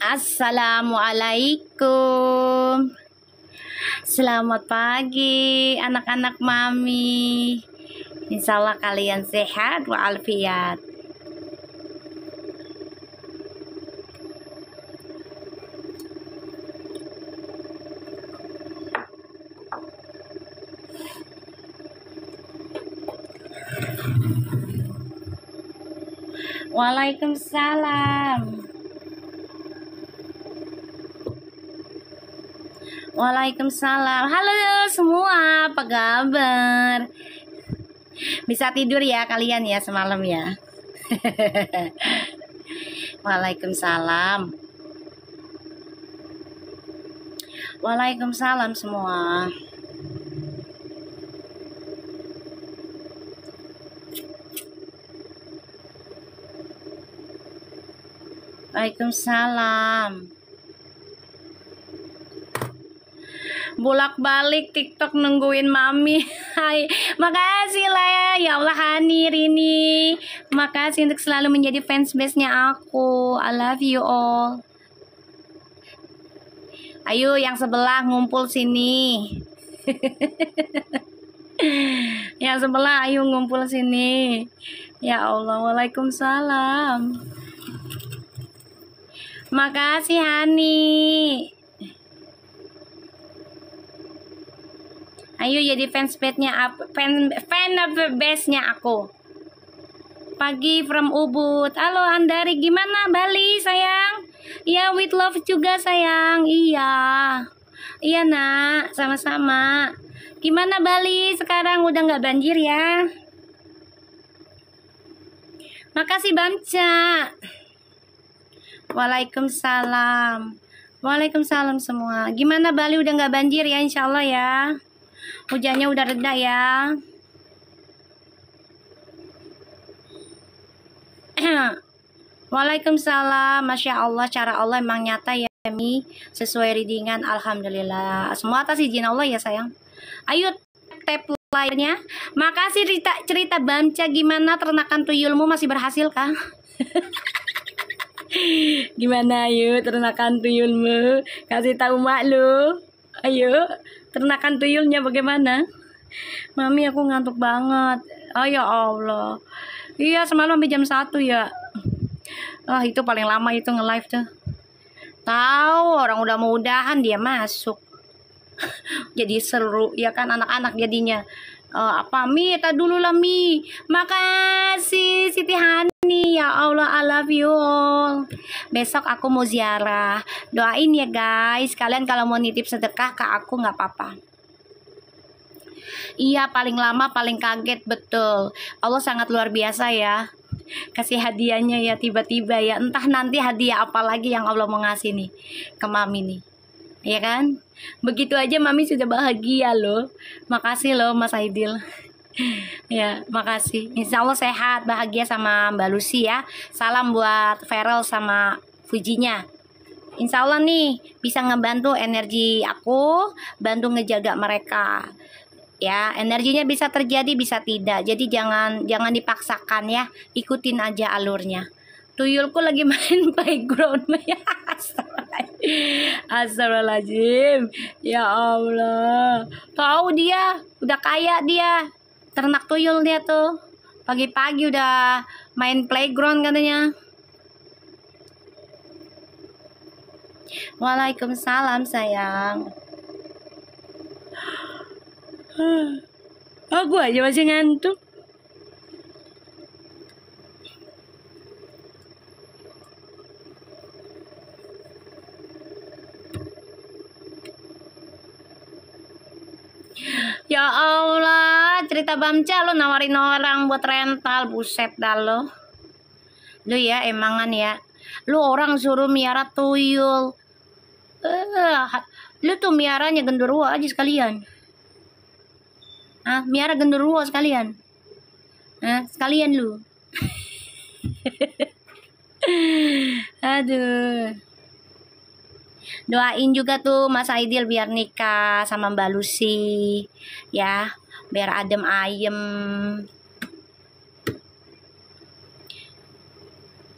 Assalamualaikum. Selamat pagi anak-anak mami. Insya Allah kalian sehat walafiat. Waalaikumsalam. Waalaikumsalam. Halo semua, apa kabar? Bisa tidur ya kalian ya semalam ya. Waalaikumsalam. Waalaikumsalam semua. Waalaikumsalam. Bolak-balik TikTok nungguin mami. Hai, makasih lah ya Allah Hani Rini. Makasih untuk selalu menjadi fans base-nya aku. I love you all. Ayo yang sebelah ngumpul sini. Yang sebelah ayo ngumpul sini. Ya Allah, waalaikumsalam. Makasih Hani. Ayo jadi fans base-nya fan of the best-nya aku. Pagi from Ubud. Halo Andari, gimana Bali sayang? Iya, with love juga sayang. Iya. Iya nak, sama-sama. Gimana Bali sekarang, udah nggak banjir ya? Makasih Bamca. Waalaikumsalam. Waalaikumsalam semua. Gimana Bali, udah nggak banjir ya insya Allah ya? Hujannya udah reda ya. Waalaikumsalam. Masya Allah, cara Allah emang nyata ya Mi. Sesuai readingan, alhamdulillah. Semua atas izin Allah ya sayang. Ayo tap like-nya. Makasih cerita Bamca. Gimana ternakan tuyulmu, masih berhasil kah? Gimana ayo ternakan tuyulmu? Kasih tahu mak lu. Ayo ternakan tuyulnya bagaimana? Mami aku ngantuk banget. Oh ya Allah. Iya semalam sampai jam 1 ya. Itu paling lama itu nge-live tuh. Tahu orang udah mau udahan dia masuk. Jadi seru ya kan anak-anak jadinya. Apa Mi, tak dulu lah Mi. Makasih Siti Hani. Ya Allah, I love you all. Besok aku mau ziarah. Doain ya guys. Kalian kalau mau nitip sedekah ke aku nggak apa-apa. Iya, paling lama paling kaget, betul. Allah sangat luar biasa ya. Kasih hadiahnya ya tiba-tiba ya. Entah nanti hadiah apa lagi yang Allah mau ngasih nih ke Mami nih. Ya kan? Begitu aja Mami sudah bahagia loh. Makasih loh Mas Aidil. Ya, makasih. Insya Allah sehat, bahagia sama Mbak Lucy ya. Salam buat Feral sama Fujinya. Insya Allah nih bisa ngebantu energi aku, bantu ngejaga mereka. Ya, energinya bisa terjadi, bisa tidak. Jadi jangan dipaksakan ya. Ikutin aja alurnya. Tuyulku lagi main playground ya. Astagfirullahaladzim. Ya Allah. Tahu dia, udah kaya dia. Ternak tuyul dia tuh. Pagi-pagi udah main playground katanya. Waalaikumsalam sayang. Aku aja masih ngantuk. Ya Allah, cerita Bamca lo nawarin orang buat rental, buset dah lo. Lu ya emangan ya. Lu orang suruh miara tuyul. Lu tuh miaranya genderuwo aja sekalian. Miara genderuwo sekalian. Sekalian lu. Aduh. Doain juga tuh Mas Aidil biar nikah sama Mbak Lucy ya, biar adem ayem.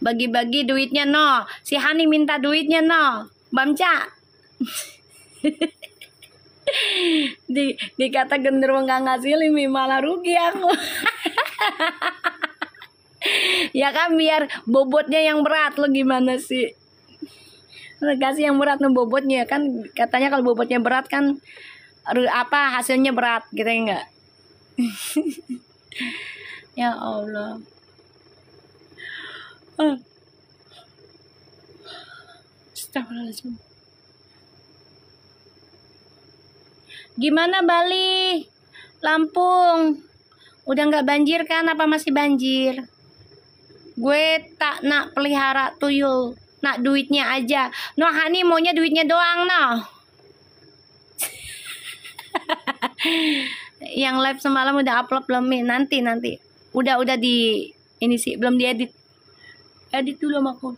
Bagi-bagi duitnya no. Si Hani minta duitnya no. Bamca. Dikata genderuwo nggak ngasih Limi, malah rugi aku. Ya kan biar bobotnya yang berat, lo gimana sih? Kasih yang berat no bobotnya kan, katanya kalau bobotnya berat kan apa hasilnya berat gitu ya enggak? Ya Allah. Astagfirullahaladzim. Gimana Bali? Lampung. Udah nggak banjir kan? Apa masih banjir? Gue tak nak pelihara tuyul. Nak duitnya aja. No Hani maunya duitnya doang no. Yang live semalam udah upload belum? Nanti. Udah di ini sih belum diedit. Edit dulu sama aku.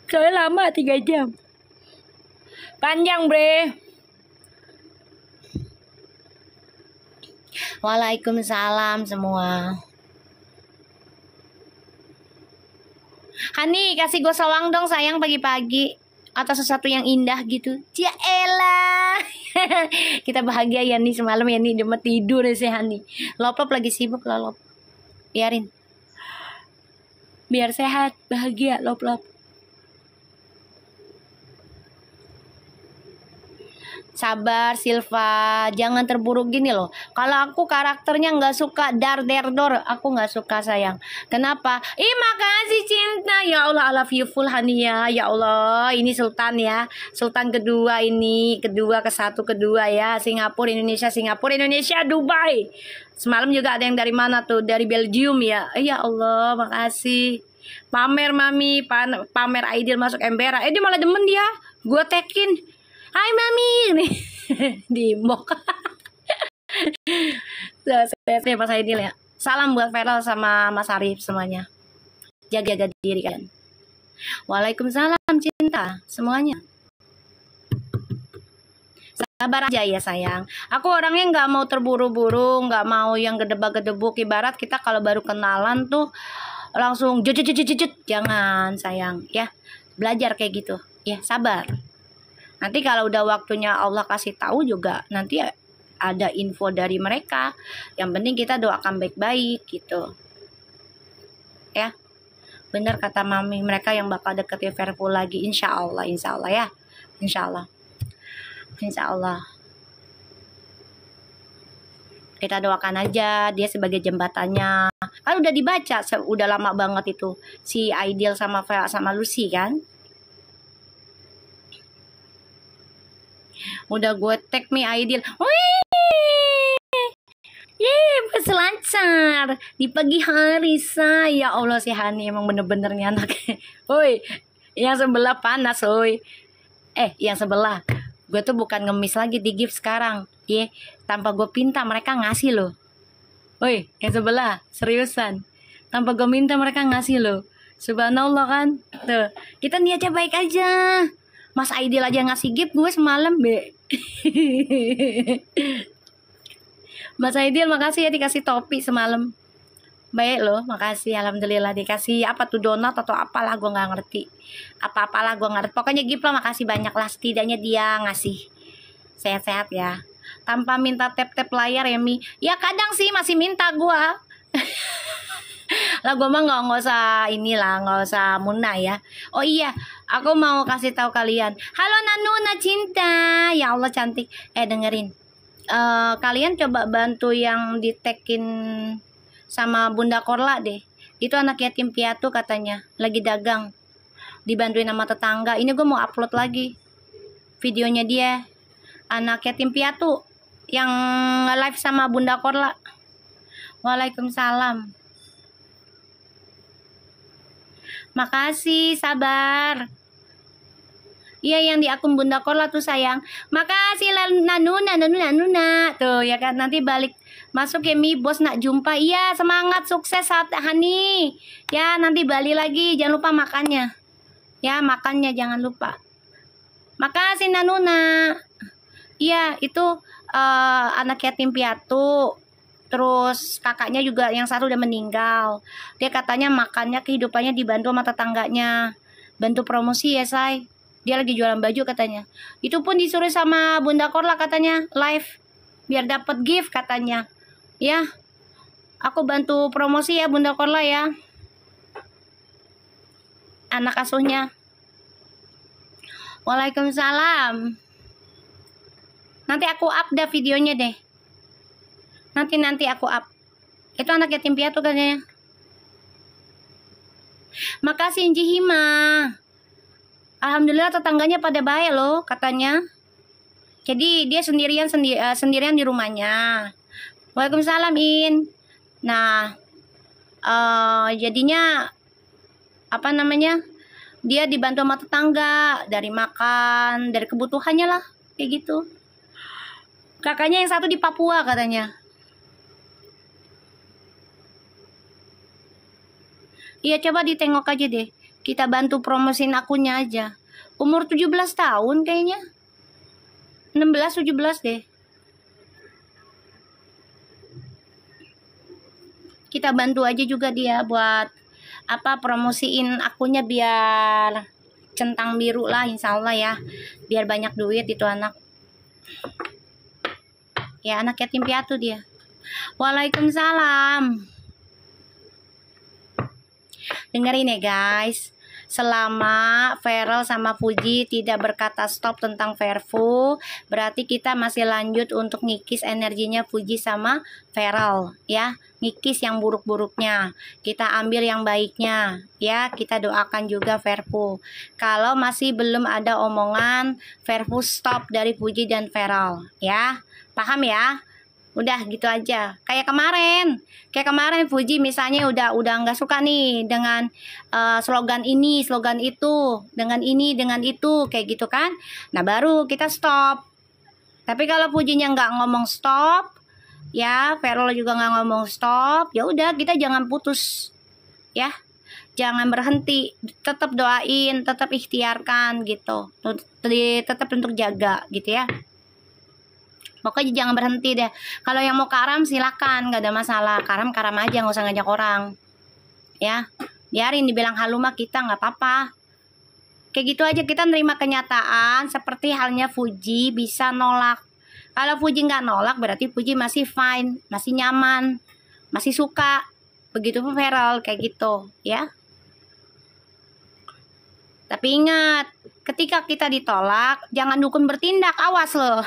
Soalnya lama 3 jam. Panjang bre. Waalaikumsalam semua. Hani kasih gue sawang dong sayang pagi-pagi. Atau sesuatu yang indah gitu. Ya elah. Kita bahagia ya nih semalam ya nih. Dia mau tidur ya si Hani. Lop lagi sibuk lah Lop. Biarin. Biar sehat, bahagia Lop. Sabar Silva, jangan terburu gini loh. Kalau aku karakternya nggak suka dar-der-dor, aku nggak suka sayang. Kenapa? Makasih cinta. Ya Allah, I love you full Hania. Ya Allah, ini Sultan ya. Sultan kedua ini, kedua ya. Singapura, Indonesia, Dubai. Semalam juga ada yang dari mana tuh? Dari Belgium ya. Ya Allah, makasih. Pamer mami, pamer Aidil masuk embera. Dia malah demen dia. Gue tekin. Hai mami nih di mok. Saya Mas Aidil ya. Salam buat Feral sama Mas Arif semuanya. Jaga diri kan. Waalaikumsalam cinta semuanya. Sabar aja ya sayang. Aku orangnya nggak mau terburu-buru, nggak mau yang gedebak-gedebuk. Ibarat kita kalau baru kenalan tuh langsung jujut. Jangan sayang ya. Belajar kayak gitu. Ya sabar. Nanti kalau udah waktunya Allah kasih tahu juga nanti ada info dari mereka. Yang penting kita doakan baik-baik gitu. Ya. Benar kata mami, mereka yang bakal deketin Verful lagi insya Allah ya. Insya Allah. Kita doakan aja dia sebagai jembatannya. Kan udah dibaca udah lama banget itu si Aidil sama Lucy kan. Udah gue tag me Aidil. Wih. Berselancar di pagi hari ya Allah si Hani emang bener-bener nih anaknya. Woi, yang sebelah panas woi. Yang sebelah gue tuh bukan ngemis lagi di gift sekarang. Tanpa gue pinta mereka ngasih loh. Woi, yang sebelah seriusan. Tanpa gue minta mereka ngasih loh. Subhanallah kan. Tuh, kita niatnya baik aja. Mas Aidil aja ngasih gift gue semalam be. Mas Aidil makasih ya dikasih topi semalam. Baik loh, makasih alhamdulillah dikasih apa tuh donat atau apalah gue nggak ngerti. Apa-apalah gue ngerti. Pokoknya gift lah makasih banyak lah setidaknya dia ngasih. Sehat-sehat ya. Tanpa minta tap-tap layar ya Mi. Ya kadang sih masih minta gue. Lah gue mah nggak usah inilah, nggak usah munah ya. Oh iya, aku mau kasih tahu kalian. Halo Nanuna cinta, ya Allah cantik. Dengerin, kalian coba bantu yang ditekin sama Bunda Korla deh. Itu anak yatim piatu katanya, lagi dagang. Dibantuin sama tetangga. Ini gue mau upload lagi videonya dia, anak yatim piatu yang live sama Bunda Korla. Waalaikumsalam. Makasih, sabar. Iya yang di akun Bunda Korla tuh sayang. Makasih Nanuna. Tuh ya kan nanti balik masuk ya Mi bos nak jumpa. Iya semangat sukses saat Hani. Ya nanti balik lagi jangan lupa makannya. Ya makannya jangan lupa. Makasih Nanuna. Iya itu anak yatim piatu. Terus kakaknya juga yang satu udah meninggal. Dia katanya makannya kehidupannya dibantu sama tetangganya. Bantu promosi ya, say. Dia lagi jualan baju katanya. Itu pun disuruh sama Bunda Korla katanya live biar dapat gift katanya. Ya, aku bantu promosi ya Bunda Korla ya. Anak asuhnya. Waalaikumsalam. Nanti aku up dah videonya deh. Nanti aku up. Itu anak yatim piatu katanya. Makasih Inji Hima. Alhamdulillah tetangganya pada baik loh katanya. Jadi dia sendirian di rumahnya. Waalaikumsalam In. Nah, jadinya apa namanya? Dia dibantu sama tetangga dari makan, dari kebutuhannya lah, kayak gitu. Kakaknya yang satu di Papua katanya. Iya, coba ditengok aja deh. Kita bantu promosin akunnya aja. Umur 17 tahun kayaknya. 16, 17 deh. Kita bantu aja juga dia buat apa promosiin akunnya biar centang biru lah insya Allah ya. Biar banyak duit itu anak. Ya anak yatim piatu dia. Waalaikumsalam. Dengerin ya guys. Selama Feral sama Fuji tidak berkata stop tentang Verfu, berarti kita masih lanjut untuk ngikis energinya Fuji sama Feral ya. Ngikis yang buruk-buruknya, kita ambil yang baiknya ya. Kita doakan juga Verfu. Kalau masih belum ada omongan Verfu stop dari Fuji dan Feral ya. Paham ya? Udah gitu aja. Kayak kemarin Fuji misalnya udah nggak suka nih dengan slogan ini, slogan itu, dengan ini, dengan itu, kayak gitu kan. Nah, baru kita stop. Tapi kalau Fujinya nggak ngomong stop, ya, Ferol juga nggak ngomong stop, ya udah kita jangan putus. Ya. Jangan berhenti, tetap doain, tetap ikhtiarkan gitu. Tetap untuk jaga gitu ya. Pokoknya jangan berhenti deh. Kalau yang mau karam silakan, nggak ada masalah. Karam aja, nggak usah ngajak orang. Ya, biarin dibilang halu mah kita nggak apa-apa. Kayak gitu aja, kita nerima kenyataan. Seperti halnya Fuji bisa nolak. Kalau Fuji nggak nolak berarti Fuji masih fine, masih nyaman, masih suka. Begitu pun Feral kayak gitu, ya. Tapi ingat, ketika kita ditolak, jangan dukun bertindak, awas loh.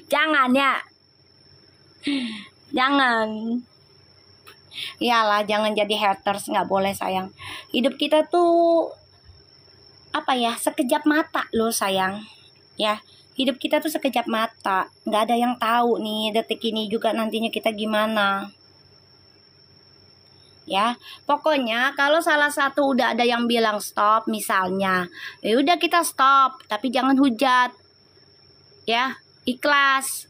Jangan ya. Jangan. Iyalah, jangan jadi haters, nggak boleh sayang. Hidup kita tuh apa ya, sekejap mata loh sayang. Ya, hidup kita tuh sekejap mata. Nggak ada yang tahu nih detik ini juga nantinya kita gimana. Ya, pokoknya kalau salah satu udah ada yang bilang stop misalnya, ya udah kita stop, tapi jangan hujat. Ya, ikhlas.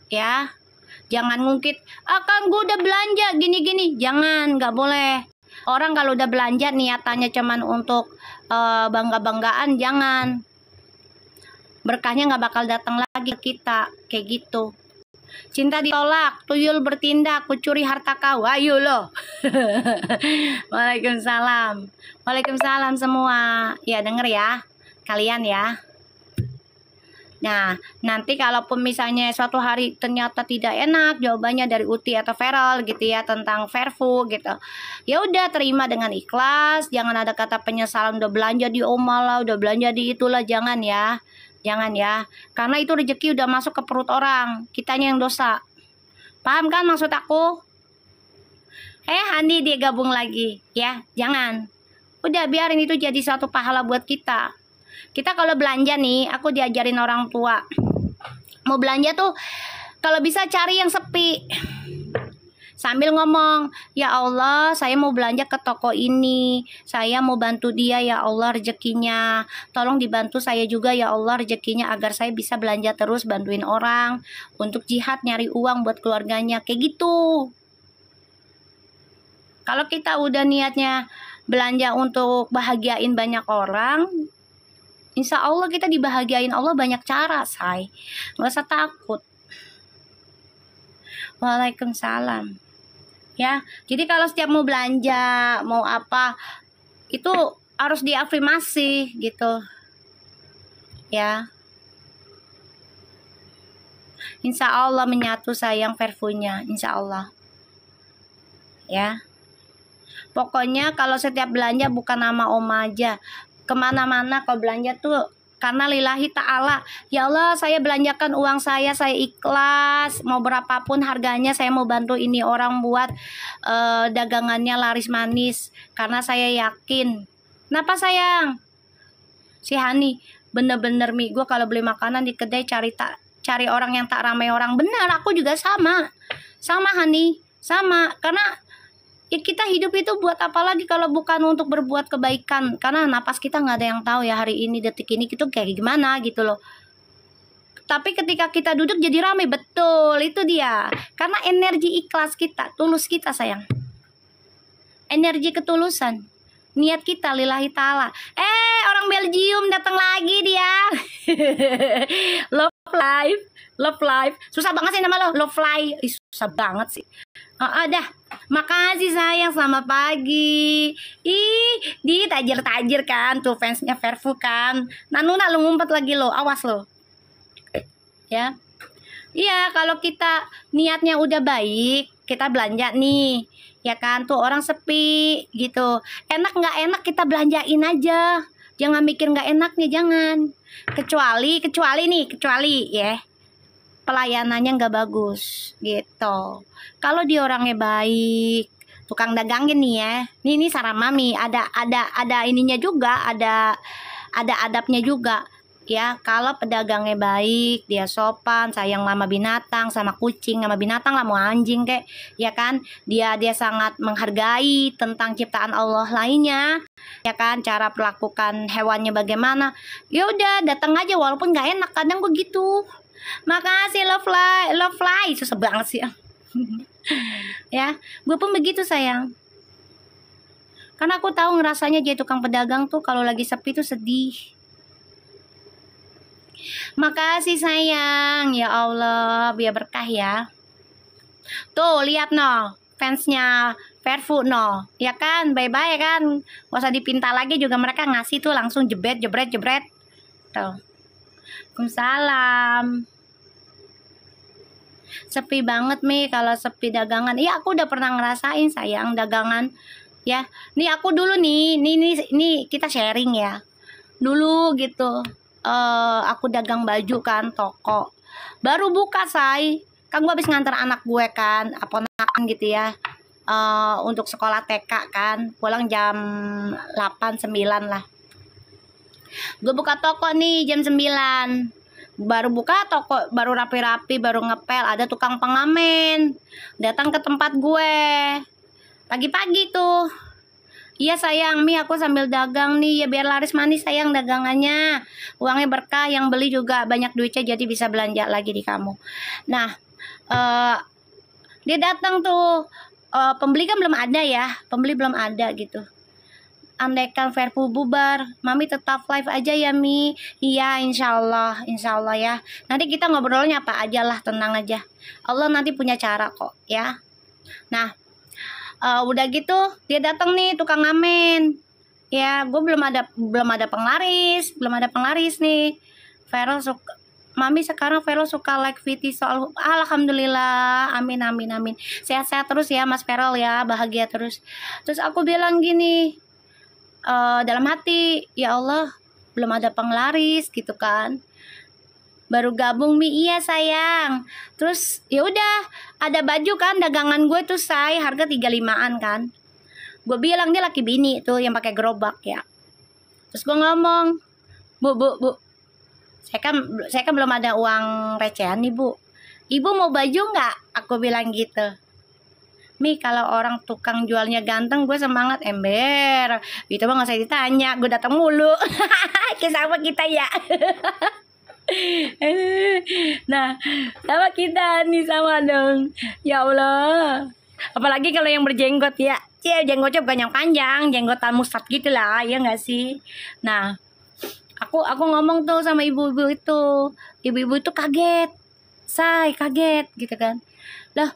Ya. Jangan ngungkit, kan gue udah belanja gini-gini. Jangan, nggak boleh. Orang kalau udah belanja niatannya cuman untuk bangga-banggaan, jangan. Berkahnya nggak bakal datang lagi ke kita, kayak gitu. Cinta ditolak, tuyul bertindak, kucuri harta kau. Ayo loh. Waalaikumsalam. Waalaikumsalam semua. Ya denger ya, kalian ya. Nah, nanti kalaupun misalnya suatu hari ternyata tidak enak jawabannya dari Uti atau Feral gitu ya tentang Verfu gitu. Ya udah terima dengan ikhlas, jangan ada kata penyesalan udah belanja di Omal lah, udah belanja di itulah, jangan ya. Jangan ya. Karena itu rezeki udah masuk ke perut orang, kitanya yang dosa. Paham kan maksud aku? Hani dia gabung lagi ya, jangan. Udah biarin itu jadi suatu pahala buat kita. Kita kalau belanja nih, aku diajarin orang tua. Mau belanja tuh kalau bisa cari yang sepi. Sambil ngomong, ya Allah saya mau belanja ke toko ini. Saya mau bantu dia ya Allah rezekinya. Tolong dibantu saya juga ya Allah rezekinya agar saya bisa belanja terus bantuin orang. Untuk jihad nyari uang buat keluarganya. Kayak gitu. Kalau kita udah niatnya belanja untuk bahagiain banyak orang, Insya Allah kita dibahagiain Allah banyak cara, say. Nggak usah takut. Waalaikumsalam. Ya, jadi kalau setiap mau belanja, mau apa, itu harus diafirmasi gitu. Ya. Insya Allah menyatu sayang perfunya, insya Allah. Ya. Pokoknya kalau setiap belanja bukan nama Om aja. Kemana-mana kalau belanja tuh karena lillahi ta'ala. Ya Allah, saya belanjakan uang saya ikhlas. Mau berapapun harganya, saya mau bantu ini orang buat dagangannya laris manis. Karena saya yakin. Kenapa sayang? Si Hani, bener-bener Mi, gue kalau beli makanan di kedai cari orang yang tak ramai orang. Bener, aku juga sama. Sama Hani, sama. Karena ya kita hidup itu buat apa lagi kalau bukan untuk berbuat kebaikan. Karena napas kita nggak ada yang tahu ya hari ini, detik ini gitu kayak gimana gitu loh. Tapi ketika kita duduk jadi ramai, betul itu dia. Karena energi ikhlas kita, tulus kita sayang. Energi ketulusan, niat kita lillahi ta'ala. Orang Belgium datang lagi dia. Love life. Susah banget sih nama lo, Love Life. Susah banget sih. Dah. Makasih sayang, selamat pagi. Di tajir kan, tuh fansnya Verfu kan. Nanuna lo ngumpet lagi lo, awas lo. Ya. Iya, kalau kita niatnya udah baik, kita belanja nih. Ya kan, tuh orang sepi gitu. Enak nggak enak kita belanjain aja. Jangan mikir nggak enaknya, jangan. Kecuali ya. Pelayanannya nggak bagus gitu. Kalau dia orangnya baik, tukang dagangnya nih ya. Ini saran Mami, ada ininya juga, ada adabnya juga. Ya, kalau pedagangnya baik, dia sopan, sayang sama binatang, sama kucing, sama binatang lah, mau anjing kek, ya kan? Dia sangat menghargai tentang ciptaan Allah lainnya, ya kan? Cara perlakukan hewannya bagaimana? Ya udah, datang aja walaupun nggak enak, kadang begitu. Makasih love fly, susah banget sih. Ya, gue pun begitu sayang. Karena aku tahu ngerasanya jadi tukang pedagang tuh kalau lagi sepi tuh sedih. Makasih sayang, ya Allah, biar berkah ya. Tuh lihat no, fansnya Verfu no, ya kan, bye-bye kan. Gak usah dipinta lagi juga, mereka ngasih tuh langsung jebret. Tuh. Waalaikumsalam. Sepi banget Mi, kalau sepi dagangan. Iya, aku udah pernah ngerasain sayang dagangan. Ya, nih aku dulu nih kita sharing ya. Dulu gitu. Aku dagang baju kan, toko. Baru buka say. Kan gue habis nganter anak gue kan, ponakan gitu ya. Untuk sekolah TK kan. Pulang jam 8-9 lah. Gue buka toko nih jam 9. Baru buka toko, baru rapi-rapi, baru ngepel, ada tukang pengamen datang ke tempat gue pagi-pagi tuh. Iya sayang, Mi aku sambil dagang nih ya biar laris manis sayang dagangannya, uangnya berkah, yang beli juga banyak duitnya jadi bisa belanja lagi di kamu. Nah dia datang tuh, pembeli kan belum ada gitu. Andaikan Verfu bubar, Mami tetap live aja ya Mi. Iya insya Allah ya. Nanti kita ngobrolnya apa aja lah, tenang aja. Allah nanti punya cara kok ya. Nah udah gitu dia datang nih tukang ngamen. Ya gue belum ada penglaris nih. Vero suka, Mami sekarang Vero suka like VT soal, alhamdulillah, amin. Sehat-sehat terus ya Mas Vero ya, bahagia terus. Terus aku bilang gini, dalam hati, ya Allah belum ada penglaris gitu kan, baru gabung Mi. Iya sayang. Terus ya udah ada baju kan dagangan gue tuh say, harga 35-an kan. Gue bilang dia laki bini tuh yang pakai gerobak ya. Terus gue ngomong, bu saya kan belum ada uang recehan nih Bu, ibu mau baju nggak, aku bilang gitu. Mi kalau orang tukang jualnya ganteng gue semangat, ember itu mah nggak usah ditanya, gue datang mulu. Sama kita ya. Nah sama kita nih, sama dong ya Allah. Apalagi kalau yang berjenggot ya, jenggotnya bukan yang panjang, jenggotan mustad gitu lah ya nggak sih. Nah aku aku ngomong tuh sama ibu-ibu itu kaget, kaget gitu kan. Lah,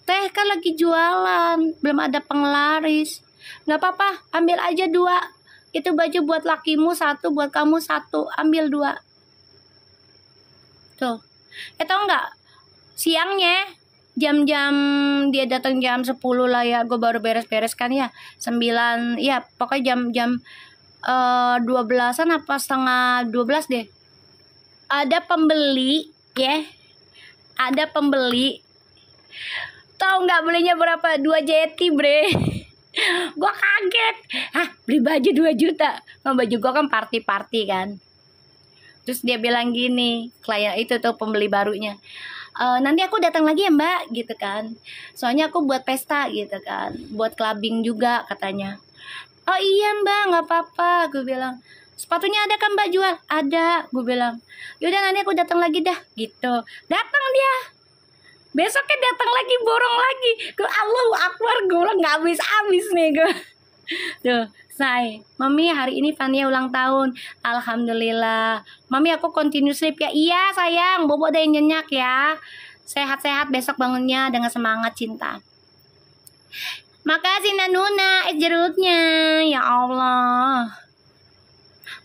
teh kan lagi jualan, belum ada penglaris. Nggak apa-apa, ambil aja 2. Itu baju buat lakimu 1, buat kamu 1, ambil 2. Tuh. Tau nggak? Siangnya jam-jam dia datang jam 10 lah ya, gue baru beres-beres kan ya 9, ya pokoknya jam 12-an apa setengah 12 deh. Ada pembeli ya, ada pembeli, tahu nggak belinya berapa? 2 jeti bre. Gue kaget, beli baju 2 juta. Nah, baju gue kan party kan. Terus dia bilang gini, klien itu tuh pembeli barunya, nanti aku datang lagi ya mbak gitu kan, soalnya aku buat pesta gitu kan, buat clubbing juga katanya. Oh iya mbak, nggak apa-apa, gue bilang. Sepatunya ada kan mbak jual? Ada, gue bilang. Yaudah nanti aku datang lagi dah gitu. Datang dia, besoknya datang lagi, borong lagi. Gue Allahu Akbar, gue bilang nggak habis nih gue. Tuh, Mami hari ini Fania ulang tahun. Alhamdulillah. Mami aku continue sleep ya. Iya sayang, bobo ada yang nyenyak ya. Sehat-sehat besok bangunnya dengan semangat cinta. Makasih Nanuna es jeruknya. Ya Allah.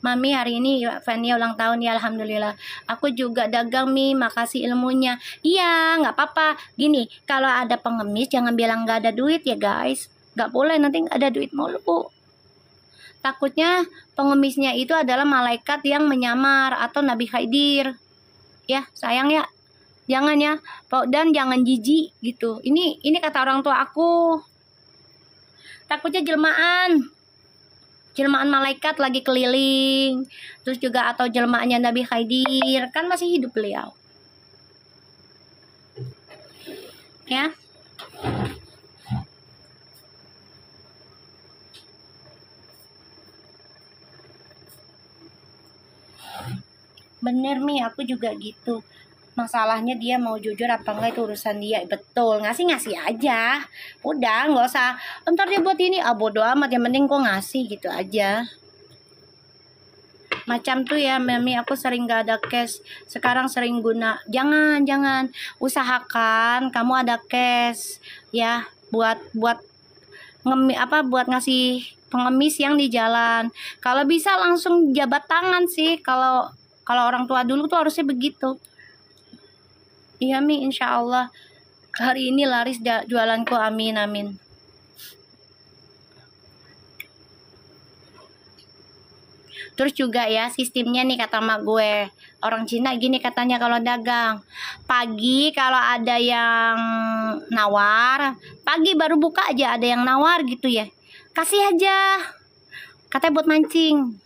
Mami hari ini Fania ulang tahun ya, alhamdulillah. Aku juga dagang Mi, makasih ilmunya. Iya, nggak apa-apa. Gini, kalau ada pengemis jangan bilang nggak ada duit ya guys. Nggak boleh, nanti nggak ada duit mulu. Takutnya pengemisnya itu adalah malaikat yang menyamar atau Nabi Khidir. Ya, sayang ya. Jangan ya. Dan jangan jijik gitu. Ini kata orang tua aku. Takutnya jelmaan malaikat lagi keliling. Terus juga atau jelmaannya Nabi Khidir. Kan masih hidup beliau. Ya. Bener Mi, aku juga gitu. Masalahnya dia mau jujur apa enggak itu urusan dia. Betul, ngasih aja. Udah, nggak usah ntar dia buat ini, bodo amat, yang penting kok ngasih gitu aja. Macam tuh ya Mami, aku sering gak ada cash, sekarang sering guna. Jangan usahakan kamu ada cash ya, buat buat ngasih pengemis yang di jalan. Kalau bisa langsung jabat tangan sih, kalau orang tua dulu tuh harusnya begitu. Iya Mi, insya Allah hari ini laris jualanku, amin. Terus juga ya sistemnya nih kata mak gue, orang Cina gini katanya kalau dagang. Pagi kalau ada yang nawar, pagi baru buka aja ada yang nawar gitu ya, kasih aja, katanya buat mancing.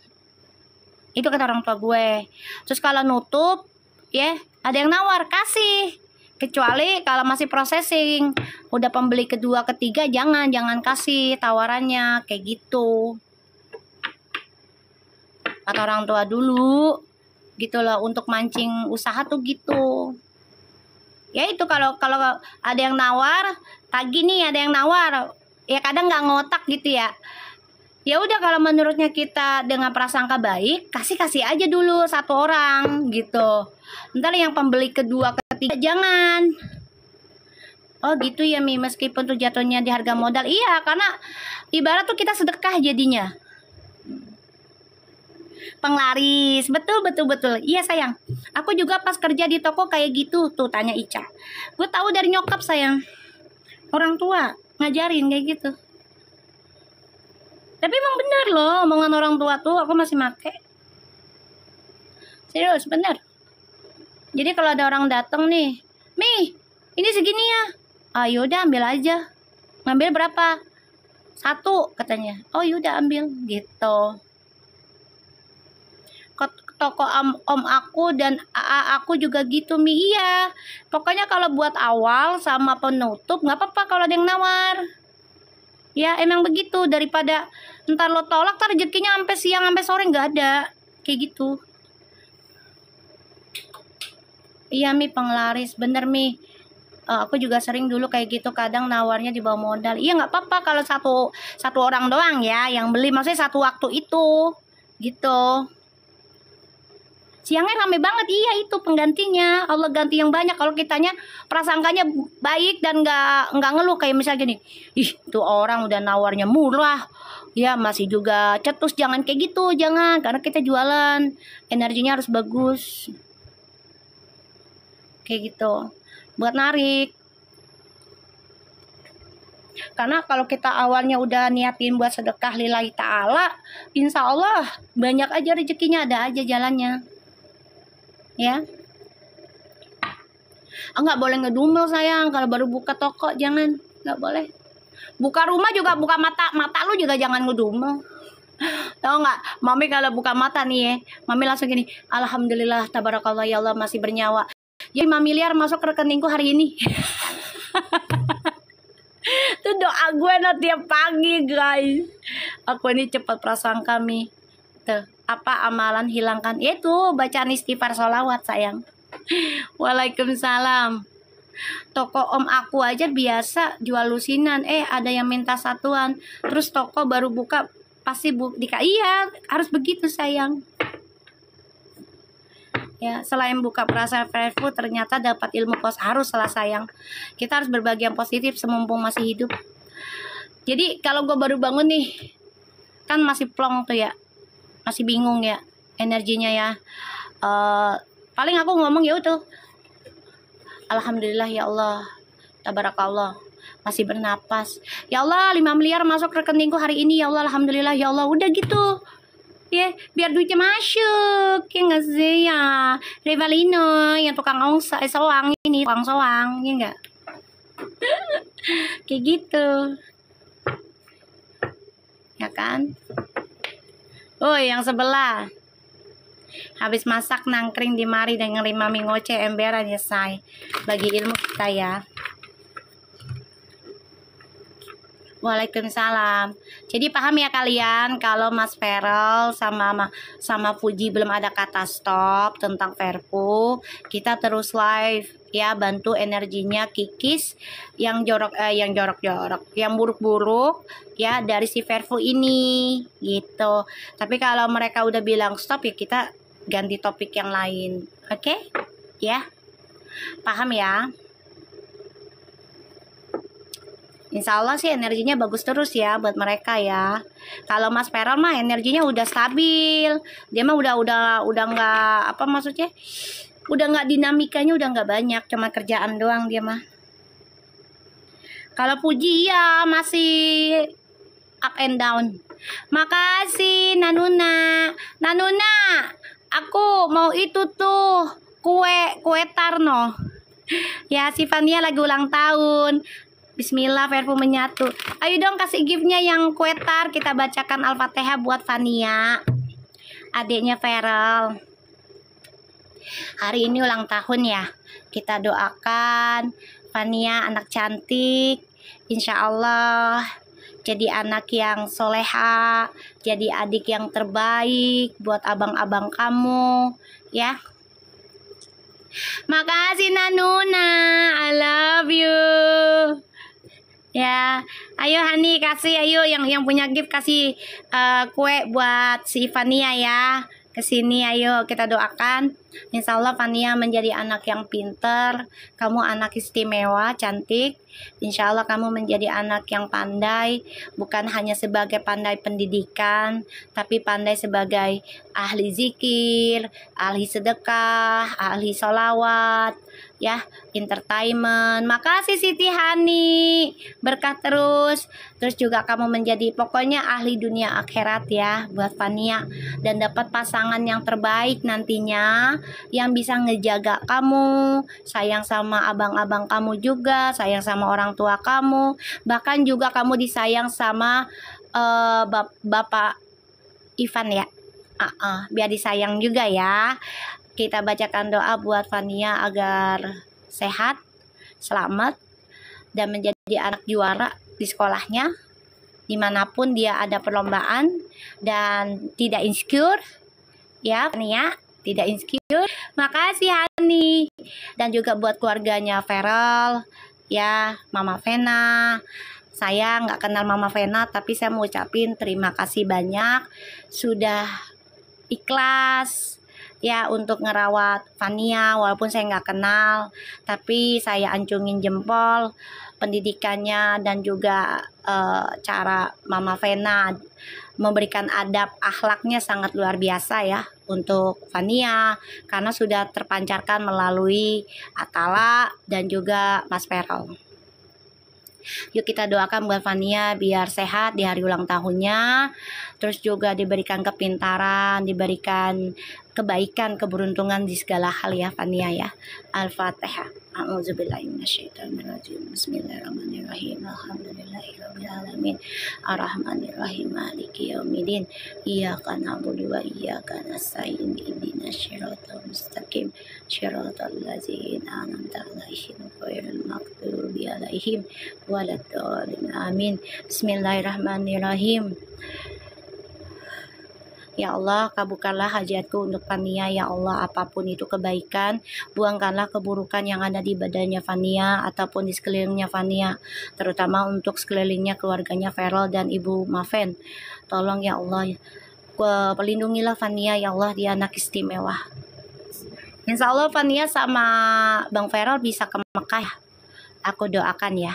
Itu kata orang tua gue. Terus kalau nutup ya ada yang nawar, kasih. Kecuali kalau masih processing, udah pembeli kedua ketiga jangan kasih tawarannya kayak gitu. Kata orang tua dulu gitu loh, untuk mancing usaha tuh gitu. Ya itu kalau ada yang nawar, tagih nih ada yang nawar, ya kadang nggak ngotak gitu ya. Ya udah kalau menurutnya kita dengan prasangka baik, kasih aja dulu 1 orang gitu. Ntar yang pembeli kedua ketiga jangan. Oh gitu ya Mi, meskipun tuh jatuhnya di harga modal. Iya, karena ibarat tuh kita sedekah jadinya. Penglaris, betul. Iya sayang, aku juga pas kerja di toko kayak gitu tuh, tanya Ica. Gue tahu dari nyokap sayang, orang tua ngajarin kayak gitu. Tapi emang bener loh omongan orang tua tuh, aku masih make. Serius, bener. Jadi kalau ada orang datang nih, Mi, ini segini ya. Yaudah ambil aja. Ngambil berapa? 1 katanya. Oh yaudah ambil gitu. Toko om aku dan aku juga gitu Mi. Iya. Pokoknya kalau buat awal sama penutup nggak apa-apa kalau ada yang nawar. Ya emang begitu, daripada ntar lo tolak, ntar rezekinya sampai siang sampai sore nggak ada kayak gitu. Iya Mi, penglaris bener Mi. Aku juga sering dulu kayak gitu, kadang nawarnya di bawah modal. Iya nggak apa-apa kalau satu orang doang ya yang beli, maksudnya satu waktu itu gitu. Siangnya rame banget, iya itu penggantinya. Allah ganti yang banyak. Kalau kitanya prasangkanya baik dan nggak ngeluh kayak misalnya gini, ih tuh orang udah nawarnya murah, ya masih juga cetus. Jangan kayak gitu, jangan, karena kita jualan energinya harus bagus, kayak gitu, buat narik. Karena kalau kita awalnya udah niatin buat sedekah lillahi ta'ala, insya Allah banyak aja rezekinya, ada aja jalannya. Ya, nggak boleh ngedumel sayang. Kalau baru buka toko jangan, nggak boleh. Buka rumah juga buka mata lu juga jangan ngedumel. Tahu nggak, mami kalau buka mata nih ya, mami langsung gini, alhamdulillah tabarakallah ya Allah masih bernyawa. Ya 5 miliar masuk ke rekeningku hari ini. Itu doa gue tiap pagi guys. Aku ini cepat prasangka kami. Tuh, apa amalan hilangkan? Itu bacaan istighfar sholawat sayang. Waalaikumsalam. Toko om aku aja biasa jual lusinan. Ada yang minta satuan. Terus toko baru buka pasti iya harus begitu sayang. Ya, selain buka perasa food ternyata dapat ilmu harus lah sayang. Kita harus berbagi yang positif semumpung masih hidup. Jadi kalau gue baru bangun nih, kan masih plong tuh ya, masih bingung ya energinya ya. Paling aku ngomong ya udah, alhamdulillah ya Allah, tabarakallah masih bernapas. Ya Allah 5 miliar masuk rekeningku hari ini ya Allah, alhamdulillah ya Allah, udah gitu. Ya, biar duitnya masuk, ya nggak sih ya. Revalino yang tukang soang ini, tukang soang, ya nggak? Kayak gitu, ya kan? Oh, yang sebelah habis masak nangkring di mari dan ngerima mie ngoceh emberan ya say. Bagi ilmu kita ya. Waalaikumsalam. Jadi paham ya kalian kalau Mas Feral sama Fuji belum ada kata stop tentang Verpu, kita terus live ya, bantu energinya kikis yang yang buruk-buruk ya dari si Verpu ini gitu. Tapi kalau mereka udah bilang stop ya kita ganti topik yang lain. Oke? Ya. Paham ya? Insya Allah sih energinya bagus terus ya buat mereka ya. Kalau Mas Feral mah energinya udah stabil. Dia mah udah nggak apa maksudnya? Udah nggak dinamikanya udah nggak banyak, cuma kerjaan doang dia mah. Kalau Puji ya masih up and down. Makasih Nanuna. Nanuna, aku mau itu tuh kue Tarno. Ya si Fania lagi ulang tahun. Bismillah, Verpu menyatu. Ayo dong kasih giftnya yang kue tar. Kita bacakan Al-Fatihah buat Fania, adiknya Feral. Hari ini ulang tahun ya. Kita doakan Fania anak cantik, insya Allah jadi anak yang soleha, jadi adik yang terbaik buat abang-abang kamu ya. Makasih Nanuna, I love you. Ya, ayo Hani kasih, ayo yang punya gift kasih kue buat si Fania ya. Kesini ayo kita doakan. Insya Allah Fania menjadi anak yang pinter. Kamu anak istimewa, cantik. Insya Allah kamu menjadi anak yang pandai. Bukan hanya sebagai pandai pendidikan, tapi pandai sebagai ahli zikir, ahli sedekah, ahli sholawat, ya, entertainment. Makasih Siti Hani, berkah terus. Terus juga kamu menjadi pokoknya ahli dunia akhirat ya buat Fania, dan dapat pasangan yang terbaik nantinya yang bisa ngejaga kamu, sayang sama abang-abang kamu juga, sayang sama orang tua kamu, bahkan juga kamu disayang sama Bapak Ivan ya. Biar disayang juga ya. Kita bacakan doa buat Fania agar sehat, selamat, dan menjadi anak juara di sekolahnya, dimanapun dia ada perlombaan, dan tidak insecure ya Fania, tidak insecure. Makasih Hani. Dan juga buat keluarganya Feral ya, Mama Vena. Saya nggak kenal Mama Vena, tapi saya mau ucapin terima kasih banyak sudah ikhlas ya untuk ngerawat Fania, walaupun saya nggak kenal, tapi saya ancungin jempol pendidikannya dan juga cara Mama Vena memberikan adab akhlaknya sangat luar biasa ya untuk Fania, karena sudah terpancarkan melalui Atala dan juga Mas Feral. Yuk kita doakan buat Fania biar sehat di hari ulang tahunnya, terus juga diberikan kepintaran, diberikan kebaikan, keberuntungan di segala hal ya Fania ya. Al-Fatihah. A'udzubillahi minasyaitonirrajim. Bismillahirrahmanirrahim. Alhamdulillahirabbil alamin. Arrahmanirrahim. Maliki yaumiddin. Iyyaka na'budu wa iyyaka nasta'in. Ihdinas siratal mustaqim. Shiratal ladzina an'amta 'alaihim ghairil maghdubi 'alaihim waladdallin. Amin. Bismillahirrahmanirrahim. Ya Allah, kabulkanlah hajatku untuk Fania. Ya Allah, apapun itu kebaikan, buangkanlah keburukan yang ada di badannya Fania ataupun di sekelilingnya Fania, terutama untuk sekelilingnya keluarganya Feral dan Ibu Maven. Tolong ya Allah, pelindungilah Fania ya Allah, dia anak istimewa. Insya Allah Fania sama Bang Feral bisa ke Mekah ya. Aku doakan ya,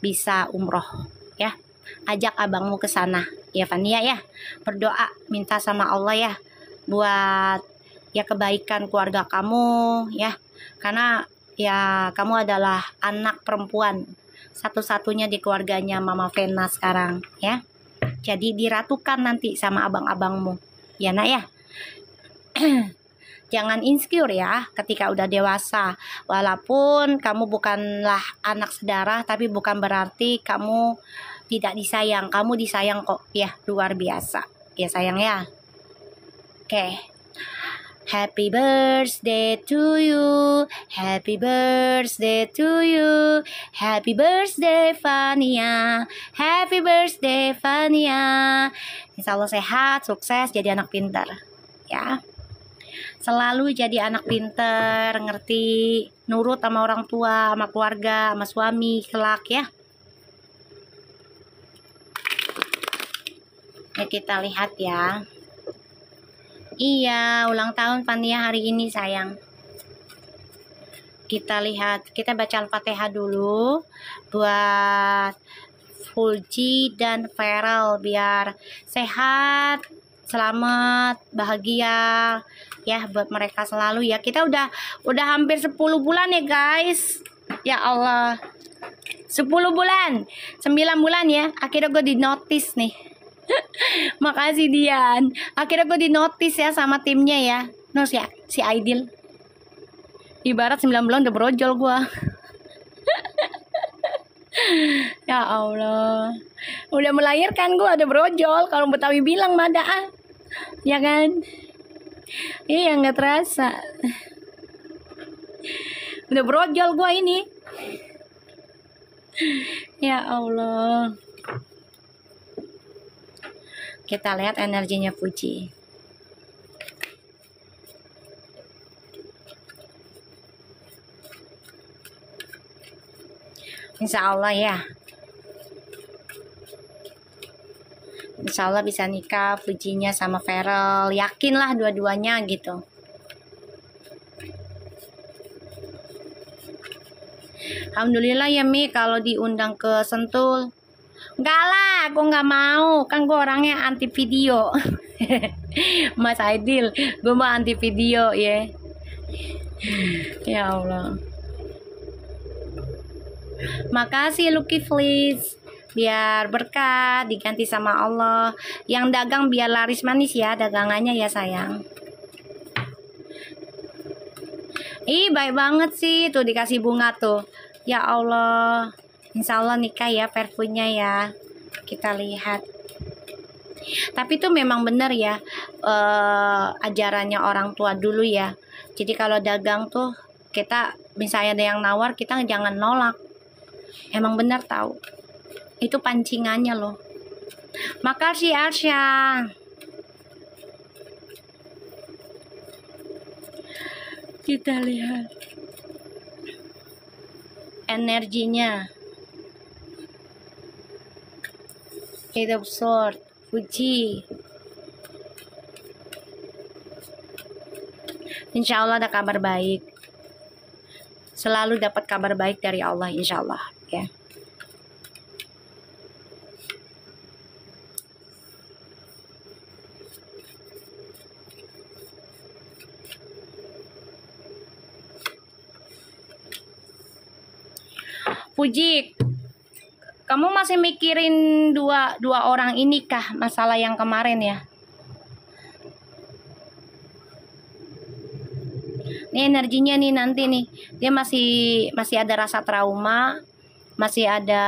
bisa umroh ya. Ajak abangmu ke sana ya Fania ya, berdoa minta sama Allah ya buat ya kebaikan keluarga kamu ya, karena ya kamu adalah anak perempuan satu-satunya di keluarganya Mama Vena sekarang ya, jadi diratukan nanti sama abang-abangmu ya nak ya. Jangan insecure ya ketika udah dewasa. Walaupun kamu bukanlah anak sedarah, tapi bukan berarti kamu tidak disayang. Kamu disayang kok ya, luar biasa. Ya sayang ya. Oke. Happy birthday to you. Happy birthday to you. Happy birthday Fania. Happy birthday Fania. Insya Allah sehat, sukses, jadi anak pintar ya. Selalu jadi anak pinter, ngerti, nurut sama orang tua, sama keluarga, sama suami, kelak ya. Ya kita lihat ya. Iya, ulang tahun Fania hari ini sayang. Kita lihat, kita baca Al-Fatihah dulu buat Fulji dan Feral biar sehat, selamat, bahagia ya buat mereka selalu ya. Kita udah hampir 10 bulan ya guys. Ya Allah. 10 bulan, 9 bulan ya. Akhirnya gue di notice nih. Makasih Dian. Akhirnya gue di notice ya sama timnya ya. No si Aidil. Ibarat 9 bulan udah brojol gue. Ya Allah. Udah melahirkan gue ada brojol. Kalau Betawi bilang mada ah. Ya kan? Iya nggak terasa. Udah brojol gue ini. Ya Allah. Kita lihat energinya Fuji. Insya Allah ya. Insya Allah bisa nikah Fujinya sama Feral. Yakinlah dua-duanya gitu. Alhamdulillah ya Mi, kalau diundang ke Sentul. Enggak lah, aku nggak mau. Kan gue orangnya anti video. Mas Aidil, gue mah anti video ya. Ya Allah. Makasih Lucky Fleece. Biar berkat diganti sama Allah. Yang dagang biar laris manis ya dagangannya ya sayang. Ih baik banget sih tuh dikasih bunga tuh. Ya Allah. Insya Allah nikah ya perfunya ya. Kita lihat. Tapi itu memang benar ya ajarannya orang tua dulu ya. Jadi kalau dagang tuh kita misalnya ada yang nawar kita jangan nolak. Emang benar tahu. Itu pancingannya loh. Makasih Arsya. Kita lihat energinya. Hidup short Fuji. Insya Allah ada kabar baik. Selalu dapat kabar baik dari Allah, insya Allah ya. Puji, kamu masih mikirin dua orang ini kah, masalah yang kemarin ya? Ini energinya nih nanti nih, dia masih ada rasa trauma, masih ada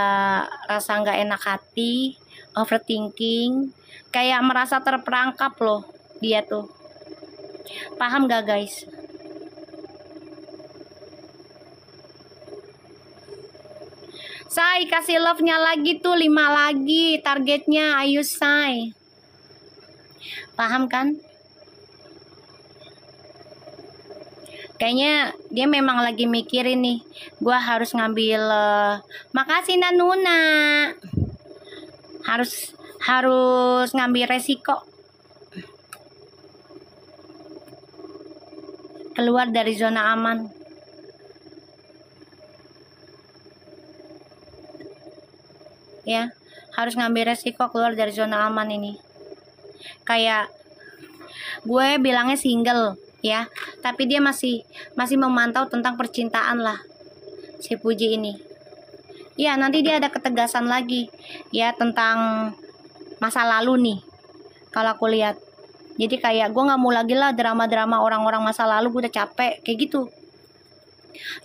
rasa nggak enak hati, overthinking, kayak merasa terperangkap loh dia tuh. Paham gak guys? Say, kasih love-nya lagi tuh, 5 lagi targetnya, ayo Say. Paham kan? Kayaknya dia memang lagi mikirin nih, gua harus ngambil makasih Nanuna. Harus ngambil resiko. Keluar dari zona aman. Ya, harus ngambil resiko keluar dari zona aman ini. Kayak gue bilangnya single ya, tapi dia masih memantau tentang percintaan lah si Puji ini. Ya, nanti dia ada ketegasan lagi ya tentang masa lalu nih kalau aku lihat. Jadi kayak gue nggak mau lagi lah drama-drama orang-orang masa lalu, gue udah capek kayak gitu.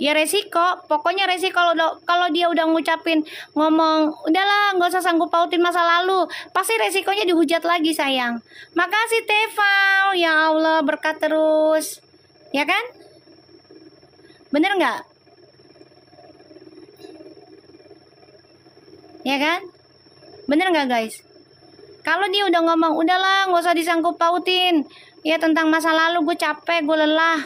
Ya resiko, pokoknya resiko kalau dia udah ngucapin ngomong udahlah nggak usah sanggup pautin masa lalu, pasti resikonya dihujat lagi sayang. Makasih Teva, ya Allah berkat terus, ya kan? Bener nggak? Ya kan? Bener nggak guys? Kalau dia udah ngomong udahlah nggak usah disanggup pautin ya tentang masa lalu, gue capek, gue lelah,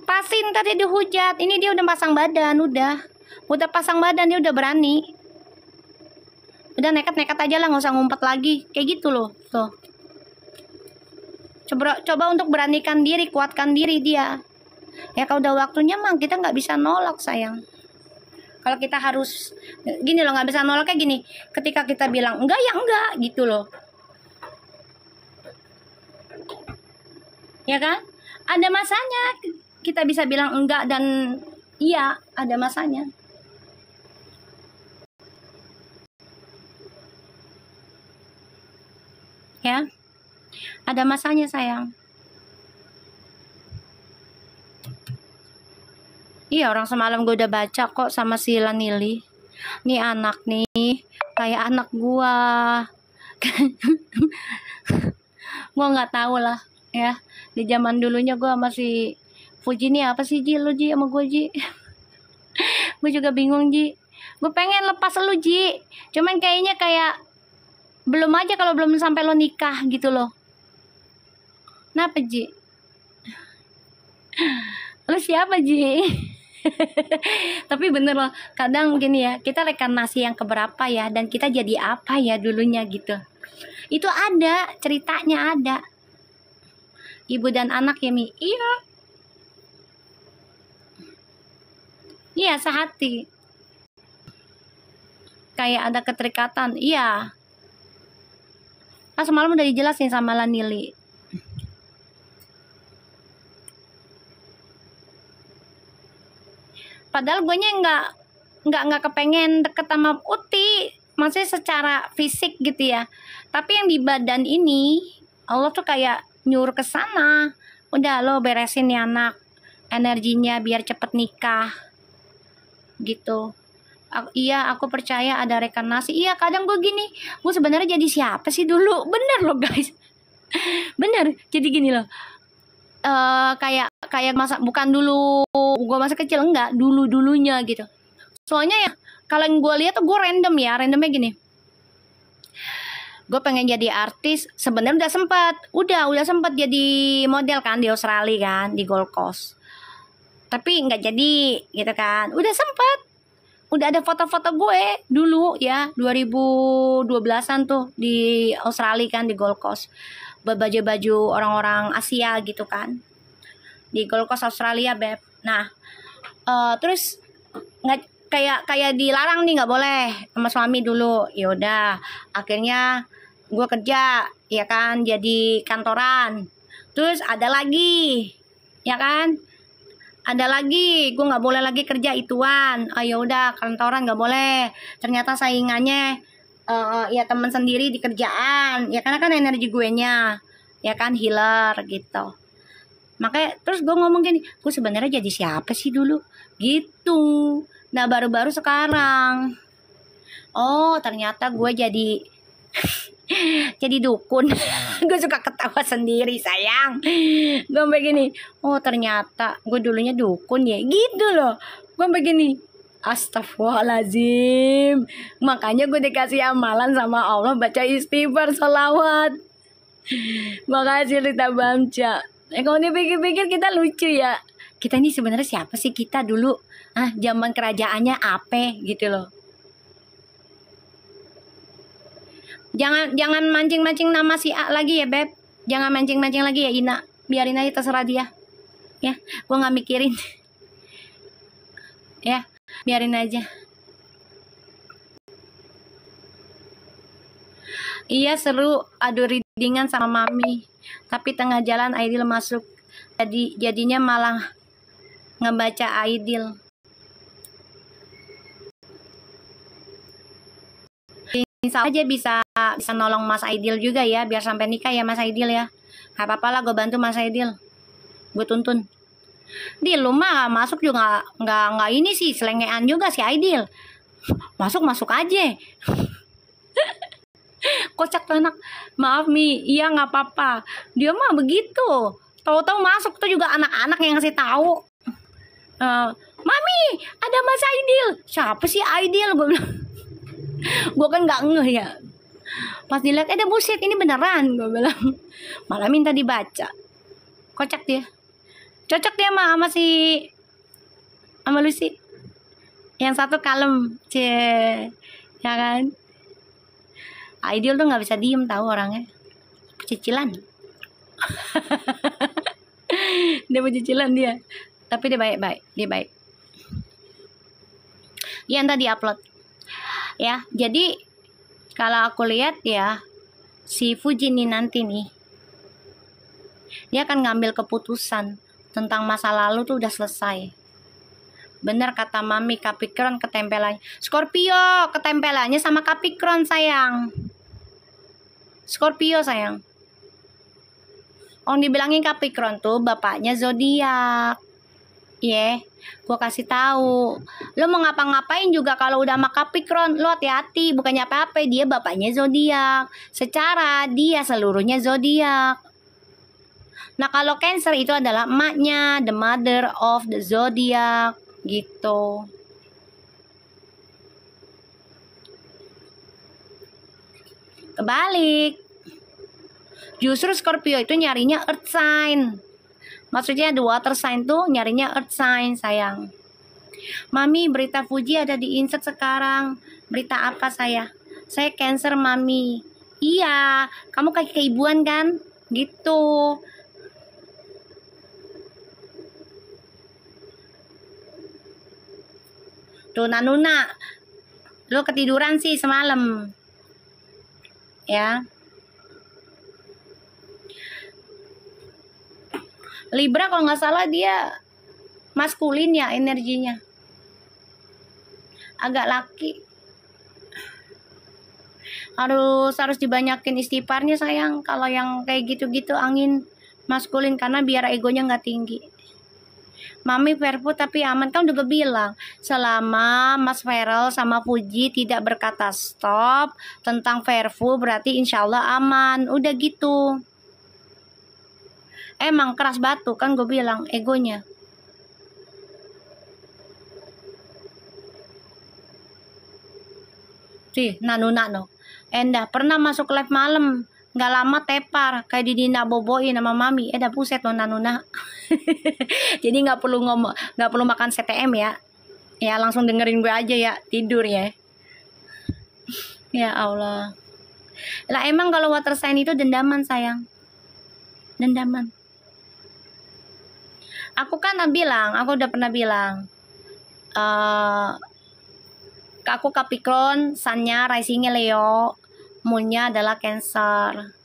pasti ntar dia dihujat. Ini dia udah pasang badan, udah pasang badan, dia udah berani, udah nekat aja lah, nggak usah ngumpet lagi kayak gitu loh. Tuh, coba untuk beranikan diri, kuatkan diri dia ya. Kalau udah waktunya mah kita nggak bisa nolak sayang. Kalau kita harus gini loh, nggak bisa nolak kayak gini, ketika kita bilang enggak ya enggak gitu loh, ya kan? Ada masanya kita bisa bilang enggak dan iya, ada masanya. Ya, ada masanya sayang. Iya, orang semalam gue udah baca kok sama si Lanili. Nih anak nih, kayak anak gua. Gua nggak tahu lah ya. Di zaman dulunya gua masih Puji nih apa sih Ji, lu Ji sama gue Ji. Gue juga bingung Ji. Gue pengen lepas lu Ji, cuman kayaknya kayak belum aja kalau belum sampai lo nikah gitu loh. Kenapa Ji? Lu siapa Ji? Tapi bener loh, kadang gini ya, kita reinkarnasi yang keberapa ya, dan kita jadi apa ya dulunya gitu. Itu ada ceritanya, ada ibu dan anak ya Mi. Iya sehati, kayak ada keterikatan. Iya, pas semalam udah dijelasin sama Lanili. Padahal gue nya nggak kepengen deket sama Uti, maksudnya secara fisik gitu ya. Tapi yang di badan ini Allah tuh kayak nyuruh ke sana. Udah lo beresin nih anak, energinya biar cepet nikah gitu. Iya, aku percaya ada reinkarnasi. Iya, kadang gue gini, gue sebenarnya jadi siapa sih dulu? Bener loh guys, bener. Jadi gini loh, kayak masa bukan dulu gue masa kecil, enggak, dulunya gitu. Soalnya ya kalau yang gue lihat tuh gue randomnya gini, gue pengen jadi artis. Sebenarnya udah sempat jadi model kan di Australia kan, di Gold Coast, tapi nggak jadi gitu kan. Udah ada foto-foto gue dulu ya 2012an tuh di Australia kan, di Gold Coast, baju orang-orang Asia gitu kan. di Gold Coast Australia, Beb. Nah, terus nggak kayak dilarang nih, nggak boleh sama suami dulu. Yaudah, akhirnya gue kerja, ya kan, jadi kantoran. Terus ada lagi, ya kan, ada lagi, gue nggak boleh lagi kerja ituan. Ya udah, kantoran nggak boleh. Ternyata saingannya ya teman sendiri di kerjaan, ya karena kan energi gue nya, ya kan, healer gitu. Makanya terus gue ngomong gini, gue sebenarnya jadi siapa sih dulu gitu. Nah baru-baru sekarang, oh ternyata gue jadi jadi dukun. Gue suka ketawa sendiri sayang. Gue begini, oh ternyata gue dulunya dukun ya gitu loh. Gue begini, astagfirullahaladzim. Makanya gue dikasih amalan sama Allah baca istighfar, salawat. Makasih Rita Bamca. Kalau dipikir-pikir kita lucu ya. Kita ini sebenarnya siapa sih kita dulu? Zaman kerajaannya apa gitu loh. Jangan mancing-mancing nama si A lagi ya, Beb. Jangan mancing-mancing lagi ya, Ina. Biarin aja, terserah dia. Ya, gue nggak mikirin. Ya, biarin aja. Iya seru, adu readingan sama Mami. Tapi tengah jalan Aidil masuk. Jadinya malah ngebaca Aidil. Insya Allah aja bisa nolong Mas Aidil juga ya, biar sampai nikah ya Mas Aidil ya. Gak apa-apa lah, gue bantu Mas Aidil. Gue tuntun. Di rumah masuk juga nggak ini sih, selengean juga si Aidil. Masuk aja. Kocak tuh anak. Maaf Mi, iya nggak apa-apa. Dia mah begitu. Tahu-tahu masuk tuh juga anak-anak yang ngasih tahu. Mami, ada Mas Aidil. Siapa sih Aidil? Gue bilang. Gue kan nggak ngeh ya. Pas dilihat, ada buset ini beneran. Gue bilang. Malah minta dibaca. Kocak dia. Cocok dia sama Lucy. Yang satu kalem, cie, ya kan? Aidil tuh nggak bisa diem tahu orangnya, cicilan. Dia cicilan dia, tapi dia baik. Yang tadi upload, ya. Jadi kalau aku lihat ya, si Fuji nih nanti nih, dia akan ngambil keputusan tentang masa lalu tuh udah selesai. Bener kata Mami, Capricorn ketempelannya. Scorpio ketempelannya sama Capricorn sayang. Scorpio sayang. Orang dibilangin Capricorn tuh bapaknya zodiak. Gua kasih tahu. Lo mau ngapa-ngapain juga kalau udah sama Capricorn, lo hati-hati. Bukannya apa-apa, dia bapaknya zodiak. Secara dia seluruhnya zodiak. Nah kalau Cancer itu adalah emaknya, the mother of the zodiac. Gitu. Kebalik. Justru Scorpio itu nyarinya earth sign. Maksudnya the water sign tuh nyarinya earth sign sayang. Mami, berita Fuji ada di Insert sekarang. Berita apa saya? Saya Cancer Mami. Iya, kamu kayak keibuan kan? Gitu. Tuh Nuna, lo ketiduran sih semalam. Ya. Libra kalau nggak salah dia maskulin ya energinya. Agak laki. Harus dibanyakin istighfarnya sayang. Kalau yang kayak gitu-gitu angin maskulin, karena biar egonya nggak tinggi. Mami Verfu tapi aman, kan udah gue bilang selama Mas Feral sama Fuji tidak berkata stop tentang Verfu berarti insya Allah aman. Udah gitu. Emang keras batu kan gue bilang egonya. Sih Nano. Endah pernah masuk live malam, nggak lama tepar kayak Dina boboin sama Mami. Dah buset lo Nana. Jadi nggak perlu makan CTM ya. Ya langsung dengerin gue aja ya, tidur ya. Ya Allah. Lah emang kalau water sign itu dendaman sayang. Dendaman. Aku kan bilang, aku udah pernah bilang, aku Capricorn, Sun-nya, rising-nya Leo, Moon-nya adalah Cancer.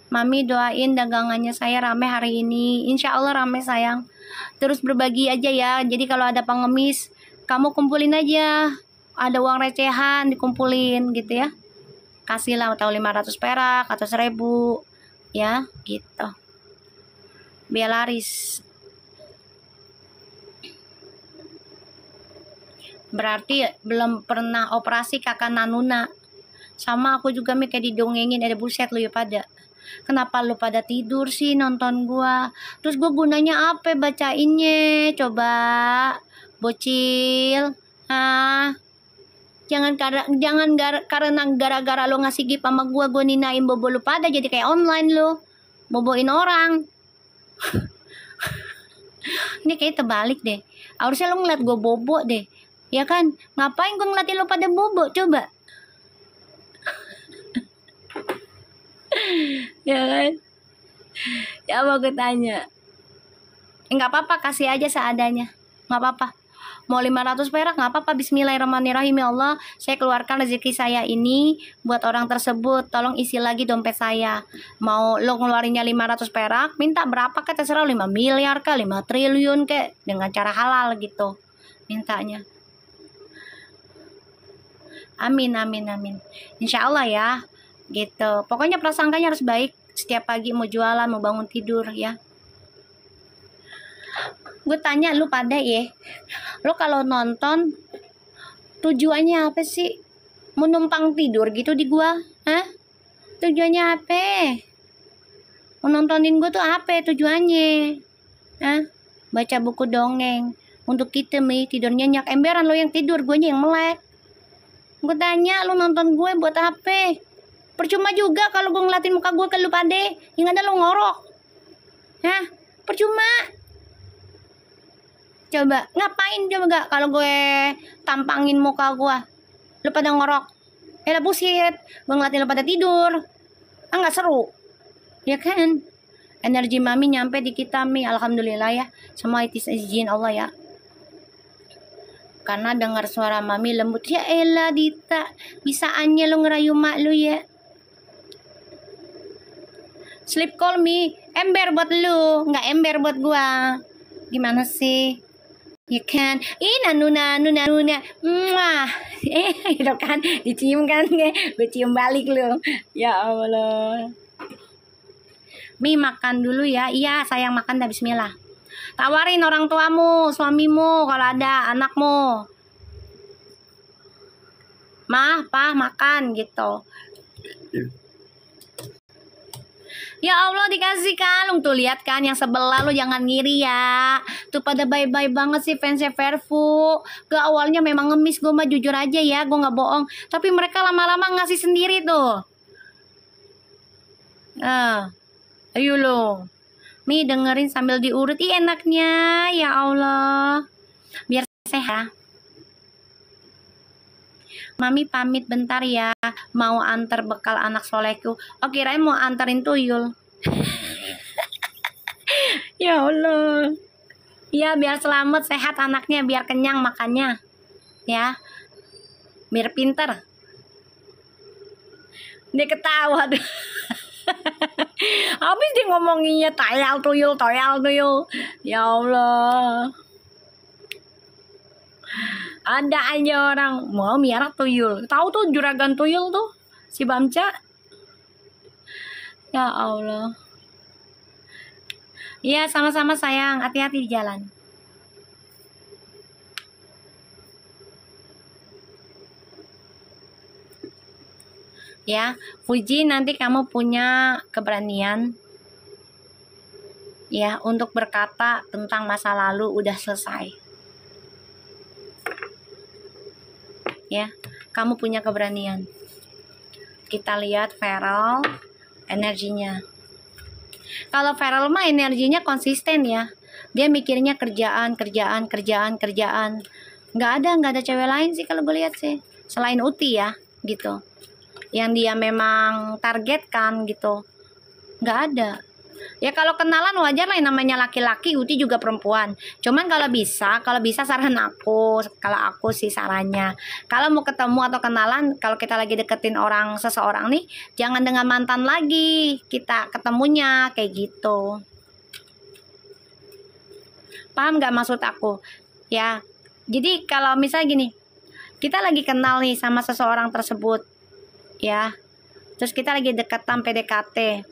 Mami doain dagangannya saya rame hari ini. Insya Allah rame sayang. Terus berbagi aja ya. Jadi kalau ada pengemis, kamu kumpulin aja. Ada uang recehan dikumpulin gitu ya. Kasihlah atau 500 perak atau 1000 ya gitu. Biar laris. Berarti belum pernah operasi kakak Nanuna. Sama aku juga kayak didongengin, ada buset lu ya pada. Kenapa lu pada tidur sih nonton gua? Terus gua gunanya apa bacainnya? Coba bocil. Jangan karena gara-gara lo ngasih gift sama gua ninain bobo lu pada jadi kayak online lo. Boboin orang. Ini kayak terbalik deh. Harusnya lo ngeliat gua bobo deh. Ya kan? Ngapain gua ngeliatin lo pada bobo? Coba. Ya kan? Ya mau gue tanya. Nggak apa-apa, kasih aja seadanya. Nggak apa-apa. Mau 500 perak nggak apa-apa. Bismillahirrahmanirrahim. Ya Allah, saya keluarkan rezeki saya ini buat orang tersebut. Tolong isi lagi dompet saya. Mau lo ngeluarinnya 500 perak, minta berapa ke terserah, 5 miliar ke 5 triliun ke, dengan cara halal gitu mintanya. Amin amin amin. Insya Allah ya gitu. Pokoknya prasangkanya harus baik. Setiap pagi mau jualan, mau bangun tidur ya. Gue tanya lu pada ya, lu kalau nonton tujuannya apa sih? Mau numpang tidur gitu di gua? Hah? Tujuannya apa? Mau nontonin gua tuh apa tujuannya? Hah? Baca buku dongeng. Untuk kita tidur nyenyak. Emberan lo yang tidur, guanya yang melek. Gue tanya lu nonton gue buat apa? Percuma juga kalau gue ngeliatin muka gue ke lu pade, yang ada lu ngorok. Hah? Percuma. Coba, ngapain coba gak kalau gue tampangin muka gue? Lu pada ngorok. Ya lah busit, gue ngeliatin lu pada tidur. Nggak seru. Ya kan? Energi mami nyampe di kita mi, alhamdulillah ya. Semua itu izin Allah ya. Karena dengar suara mami lembut. Ya elah Dita, bisaannya lu ngerayu mak lu ya. Sleep call me, ember buat lu, nggak ember buat gua. Gimana sih? Ya kan? Nuna. Muah. Gitu kan, dicium kan, gue cium balik lu. Ya Allah. Mi makan dulu ya. Iya, sayang makan dah, bismillah. Tawarin orang tuamu, suamimu, kalau ada anakmu. Mah, pa, makan gitu. Ya Allah dikasih kalung tuh, lihat kan yang sebelah lo, jangan ngiri ya. Tuh pada bye-bye banget sih fansnya Verfu. Ke awalnya memang ngemis gue mah, jujur aja ya, gue nggak bohong. Tapi mereka lama-lama ngasih sendiri tuh. Ayo lo. Mi dengerin sambil diurut, enaknya ya Allah. Biar sehat. Mami pamit bentar ya, mau antar bekal anak solehku. Oh kirain mau anterin tuyul. Ya Allah. Ya biar selamat sehat anaknya, biar kenyang makannya. Ya. Biar pinter. Dia ketawa tuh. Habis dia ngomonginnya toyal tuyul. Ya Allah. Ada aja orang mau miara tuyul. Tahu tuh juragan tuyul tuh si Bamca. Ya Allah. Iya sama-sama sayang. Hati-hati di jalan. Ya, Fuji nanti kamu punya keberanian ya untuk berkata tentang masa lalu udah selesai. Ya, kamu punya keberanian. Kita lihat Feral energinya. Kalau Feral mah energinya konsisten ya. Dia mikirnya kerjaan. Nggak ada cewek lain sih kalau gue lihat sih. Selain Uti ya, gitu. Yang dia memang targetkan gitu. Nggak ada. Ya kalau kenalan wajar lah, yang namanya laki-laki, Uti juga perempuan. Cuman kalau bisa saran aku, kalau aku sih sarannya, kalau mau ketemu atau kenalan, kalau kita lagi deketin seseorang nih, jangan dengan mantan lagi, kita ketemunya kayak gitu. Paham nggak maksud aku? Ya, jadi kalau misalnya gini, kita lagi kenal nih sama seseorang tersebut, ya, terus kita lagi deketan PDKT.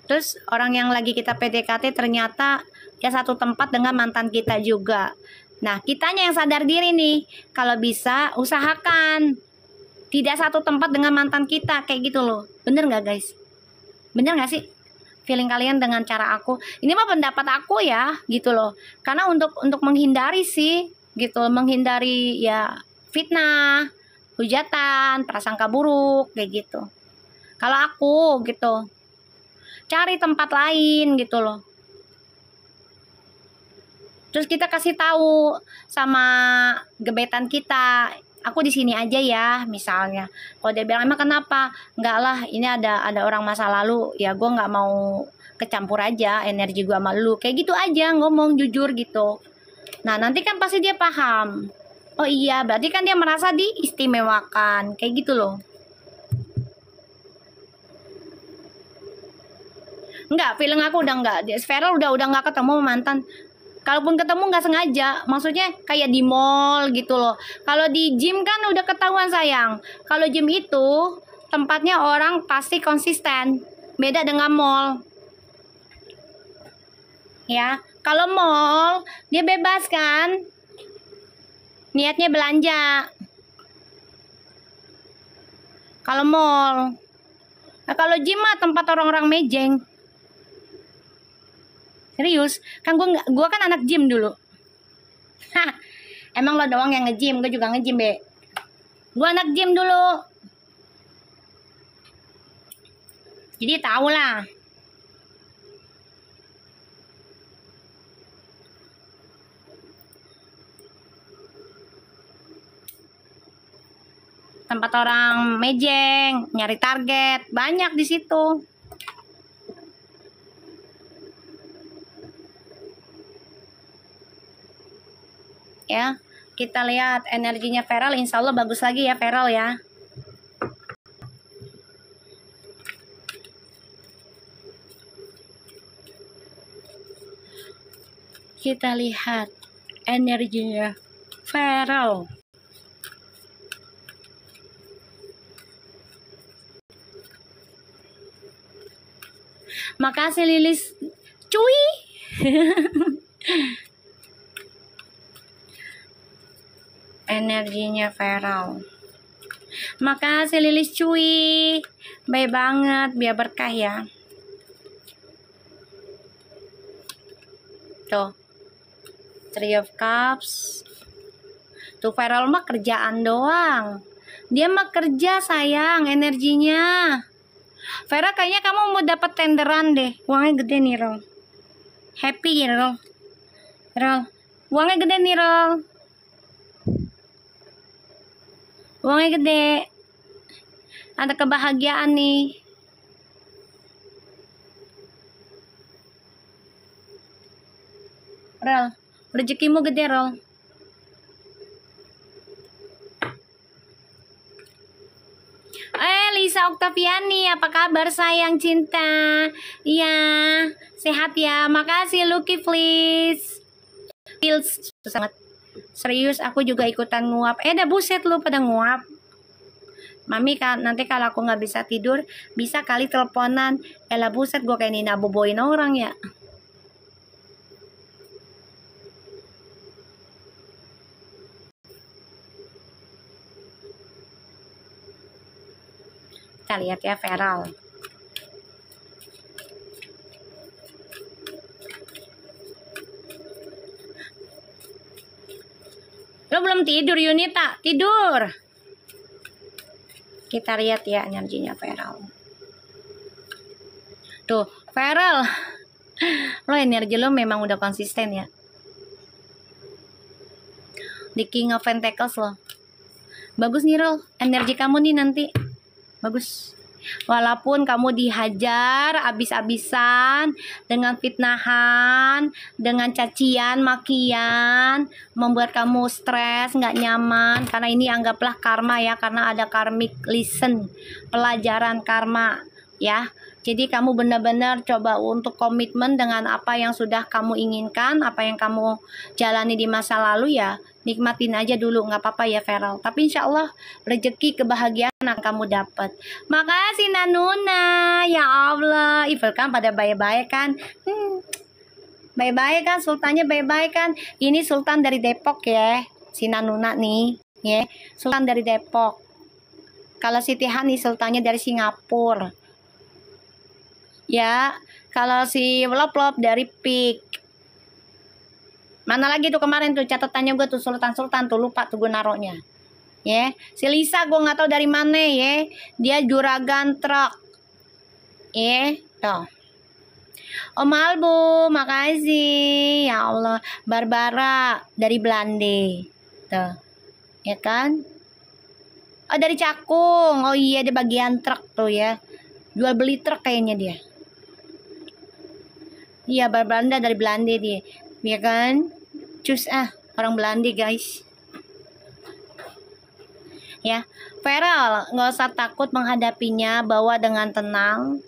Terus orang yang lagi kita PDKT ternyata ya satu tempat dengan mantan kita juga. Nah, kitanya yang sadar diri nih, kalau bisa usahakan tidak satu tempat dengan mantan kita, kayak gitu loh. Bener nggak guys? Bener nggak sih? Feeling kalian dengan cara aku? Ini mah pendapat aku ya, gitu loh. Karena untuk menghindari sih, gitu, menghindari ya fitnah, hujatan, prasangka buruk, kayak gitu. Kalau aku gitu, cari tempat lain gitu loh. Terus kita kasih tahu sama gebetan kita, aku di sini aja ya, misalnya. Kalau dia bilang emang kenapa? Enggak lah, ini ada orang masa lalu, ya gue nggak mau kecampur aja energi gue sama lu. Kayak gitu aja, ngomong jujur gitu. Nah nanti kan pasti dia paham. Oh iya, berarti kan dia merasa diistimewakan, kayak gitu loh. Enggak, feeling aku udah enggak. Vera udah nggak ketemu sama mantan. Kalaupun ketemu nggak sengaja, maksudnya kayak di mall gitu loh. Kalau di gym kan udah ketahuan sayang. Kalau gym itu tempatnya orang pasti konsisten. Beda dengan mall. Ya, kalau mall dia bebas kan. Niatnya belanja. Kalau mall. Nah, kalau gym mah tempat orang-orang mejeng. Serius, kan gua kan anak gym dulu. Hah, emang lo doang yang nge-gym, gue juga nge-gym, Be. Gua anak gym dulu. Jadi tahu lah. Tempat orang mejeng, nyari target, banyak di situ. Ya, kita lihat energinya Feral, insya Allah bagus lagi ya Feral ya. Kita lihat energinya Feral. Makasih Lilis, cuy. Energinya Feral. Makasih Lilis cuy. Baik banget, biar berkah ya. Tuh. Three of Cups. Tuh Feral mah kerjaan doang. Dia mah kerja sayang energinya. Vera kayaknya kamu mau dapat tenderan deh. Uangnya gede nih Rol. Happy ya Rol. Rol. Uangnya gede nih Rol. Uangnya gede. Ada kebahagiaan nih. Rol. Rezekimu gede Rol. Lisa Oktaviani, apa kabar sayang cinta? Iya, sehat ya. Makasih Lucky please. Feels sangat serius, aku juga ikutan nguap. Dah buset lu pada nguap. Mami kan nanti kalau aku nggak bisa tidur, bisa kali teleponan. Elah buset, gue kayak Nina boboin orang ya. Kita lihat ya Feral. Lo belum tidur Yunita? Tidur. Kita lihat ya energinya Feral. Tuh Feral, lo energi lo memang udah konsisten ya. Di King of Pentacles lo. Bagus nih Rol, energi kamu nih nanti. Bagus. Walaupun kamu dihajar abis-abisan dengan fitnahan, dengan cacian, makian, membuat kamu stres, nggak nyaman. Karena ini anggaplah karma ya, karena ada karmic lesson, pelajaran karma ya. Jadi kamu benar-benar coba untuk komitmen dengan apa yang sudah kamu inginkan, apa yang kamu jalani di masa lalu ya. Nikmatin aja dulu, nggak apa-apa ya Feral. Tapi insya Allah rezeki kebahagiaan akan kamu dapat. Makasih Nanuna, ya Allah. Ibu kan pada baik-baik kan. Baik-baik kan, sultannya baik-baik kan. Ini sultan dari Depok ya, si Nanuna nih. Ya, sultan dari Depok. Kalau si Tihani sultannya dari Singapura. Ya, kalau si Lop-Lop dari Pik. Mana lagi tuh kemarin tuh catatannya gue tuh sultan-sultan tuh, lupa tuh gue naruhnya. Ya, si Lisa gue nggak tahu dari mana ya. Dia juragan truk. Ya, tuh. Om Albu, makasih. Ya Allah, Barbara dari Belanda. Tuh. Ya kan? Oh, dari Cakung. Oh iya, di bagian truk tuh ya. Jual beli truk kayaknya dia. Iya, Belanda, dari Belanda dia. Ya kan? Cus orang Belanda guys. Ya, Feral, nggak usah takut menghadapinya, bawa dengan tenang.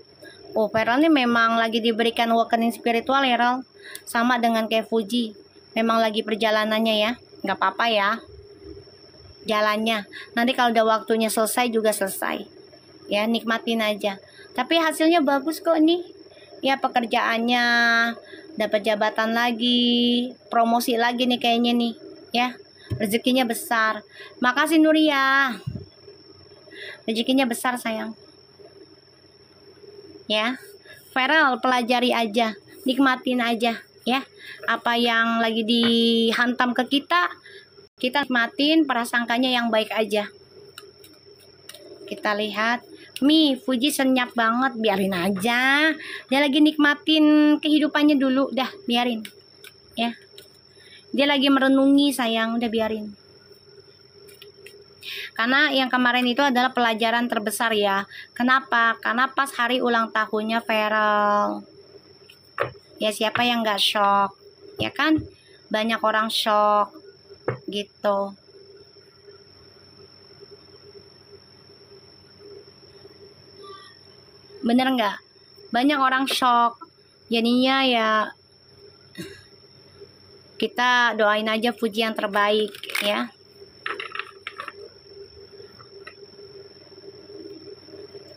Oh, Feral ini memang lagi diberikan awakening spiritual ya, Ral. Sama dengan kayak Fuji. Memang lagi perjalanannya ya. Nggak apa-apa ya. Jalannya. Nanti kalau udah waktunya selesai juga selesai. Ya, nikmatin aja. Tapi hasilnya bagus kok nih. Ya, pekerjaannya dapat jabatan lagi, promosi lagi nih kayaknya nih, ya. Rezekinya besar. Makasih Nuria. Rezekinya besar sayang. Ya. Feral, pelajari aja, nikmatin aja ya. Apa yang lagi dihantam ke kita nikmatin, prasangkanya yang baik aja. Kita lihat. Fuji senyap banget, biarin aja. Dia lagi nikmatin kehidupannya dulu, dah biarin. Ya. Dia lagi merenungi sayang, udah biarin. Karena yang kemarin itu adalah pelajaran terbesar ya. Kenapa? Karena pas hari ulang tahunnya Feral. Ya siapa yang nggak shock? Ya kan? Banyak orang shock gitu. Bener nggak? Banyak orang shock. Jadinya ya kita doain aja Fuji yang terbaik ya.